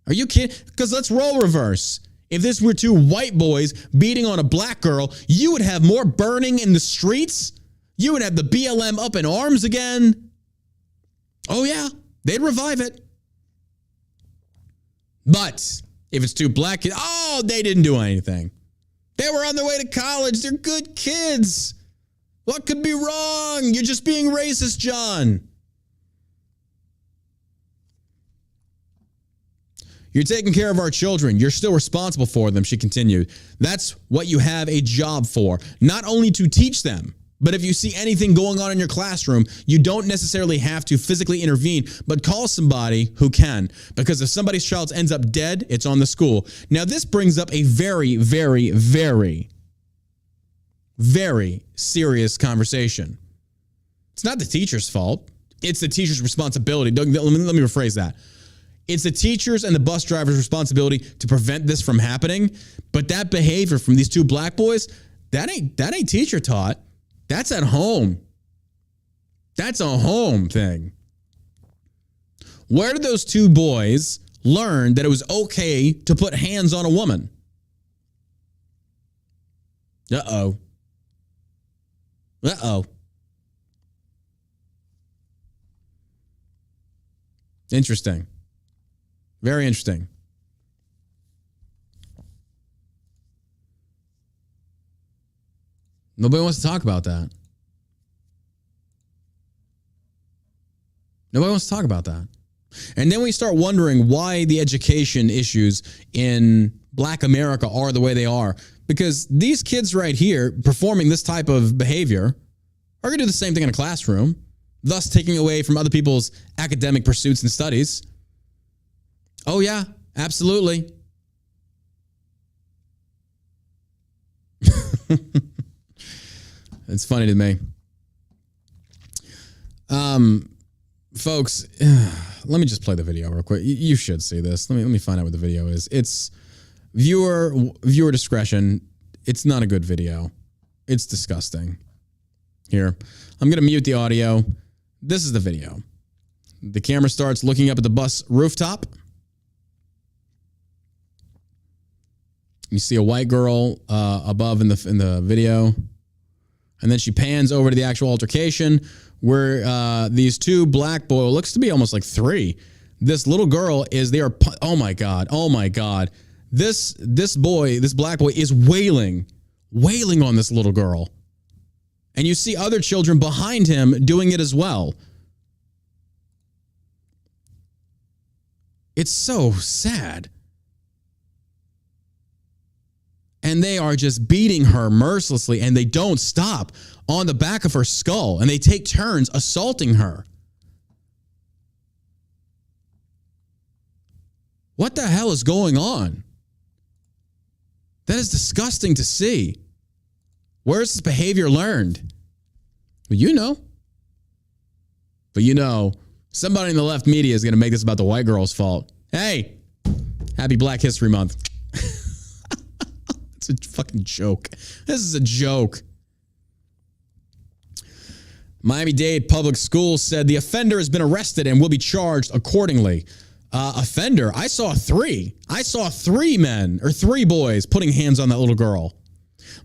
Are you kidding? Because let's role reverse. If this were 2 white boys beating on a black girl, you would have more burning in the streets. You would have the BLM up in arms again. Oh yeah, they'd revive it. But if it's 2 black kids, oh, they didn't do anything. They were on their way to college. They're good kids. What could be wrong? You're just being racist, John. You're taking care of our children. You're still responsible for them, she continued. That's what you have a job for. Not only to teach them, but if you see anything going on in your classroom, you don't necessarily have to physically intervene, but call somebody who can. Because if somebody's child ends up dead, it's on the school. Now, this brings up a very, very, very, very serious conversation. It's not the teacher's fault. It's the teacher's responsibility. Let me rephrase that. It's the teacher's and the bus driver's responsibility to prevent this from happening. But that behavior from these 2 black boys, that ain't teacher taught. That's at home. That's a home thing. Where did those 2 boys learn that it was okay to put hands on a woman? Uh-oh. Uh-oh. Interesting. Very interesting. Nobody wants to talk about that. Nobody wants to talk about that. And then we start wondering why the education issues in Black America are the way they are. Because these kids right here performing this type of behavior are going to do the same thing in a classroom, thus taking away from other people's academic pursuits and studies. Oh, yeah, absolutely. It's funny to me. Folks, let me just play the video real quick. You should see this. Let me find out what the video is. It's viewer discretion. It's not a good video. It's disgusting. Here, I'm going to mute the audio. This is the video. The camera starts looking up at the bus rooftop. You see a white girl above in the video. And then she pans over to the actual altercation where these 2 black boys, looks to be almost like 3. This little girl oh my God. This black boy is wailing on this little girl. And you see other children behind him doing it as well. It's so sad. And they are just beating her mercilessly, and they don't stop on the back of her skull, and they take turns assaulting her. What the hell is going on? That is disgusting to see. Where's this behavior learned? Well, you know. But you know, somebody in the left media is going to make this about the white girl's fault. Hey, happy Black History Month. It's a fucking joke. This is a joke. Miami-Dade Public Schools said the offender has been arrested and will be charged accordingly. offender. I saw three men or three boys putting hands on that little girl.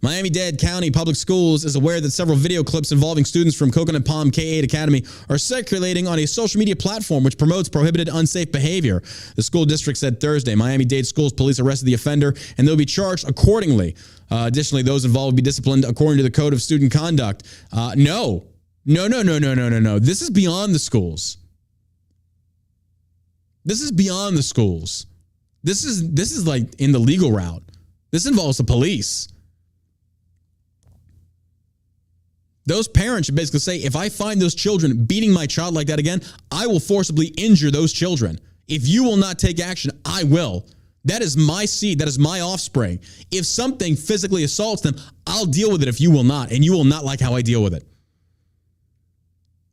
Miami-Dade County Public Schools is aware that several video clips involving students from Coconut Palm K-8 Academy are circulating on a social media platform which promotes prohibited unsafe behavior. The school district said Thursday Miami-Dade Schools police arrested the offender and they'll be charged accordingly. Additionally, those involved will be disciplined according to the Code of Student Conduct. No. This is beyond the schools. This is beyond the schools. This is like in the legal route. This involves the police. Those parents should basically say, if I find those children beating my child like that again, I will forcibly injure those children. If you will not take action, I will. That is my seed. That is my offspring. If something physically assaults them, I'll deal with it if you will not, and you will not like how I deal with it.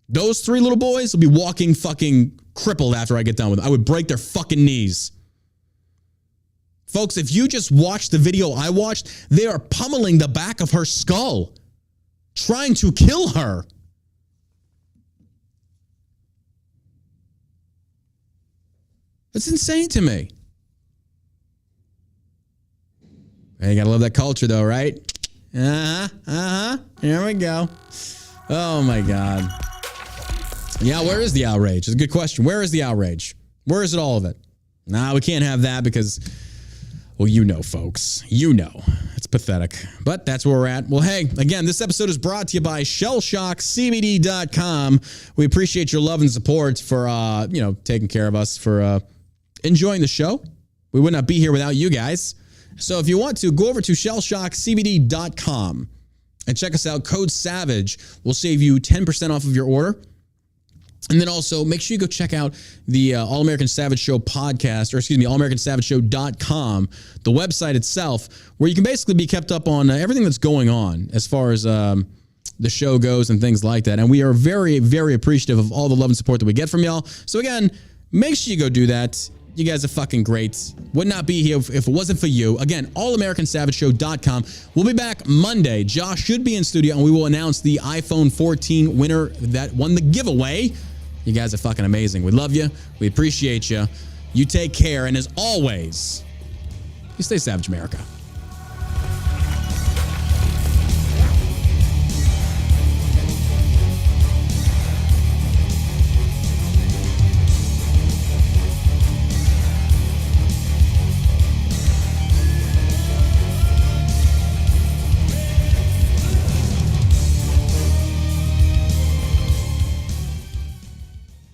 Those three little boys will be walking fucking crippled after I get done with them. I would break their fucking knees. Folks, if you just watch the video I watched, they are pummeling the back of her skull, trying to kill her. That's insane to me. Hey, you gotta love that culture though, right? Here we go. Oh my God. Yeah, where is the outrage? It's a good question. Where is the outrage? Where is it, all of it? Nah, we can't have that because, well, you know, folks. You know. It's pathetic. But that's where we're at. Well, hey, again, this episode is brought to you by shellshockcbd.com. We appreciate your love and support for, taking care of us, for enjoying the show. We would not be here without you guys. So if you want to, go over to shellshockcbd.com and check us out. Code SAVAGE will save you 10% off of your order. And then also make sure you go check out the All American Savage Show podcast, or excuse me, allamericansavageshow.com, the website itself, where you can basically be kept up on everything that's going on as far as the show goes and things like that. And we are very, very appreciative of all the love and support that we get from y'all. So again, make sure you go do that. You guys are fucking great. Would not be here if it wasn't for you. Again, allamericansavageshow.com. We'll be back Monday. Josh should be in studio, and we will announce the iPhone 14 winner that won the giveaway. You guys are fucking amazing. We love you. We appreciate you. You take care. And as always, you stay savage, America.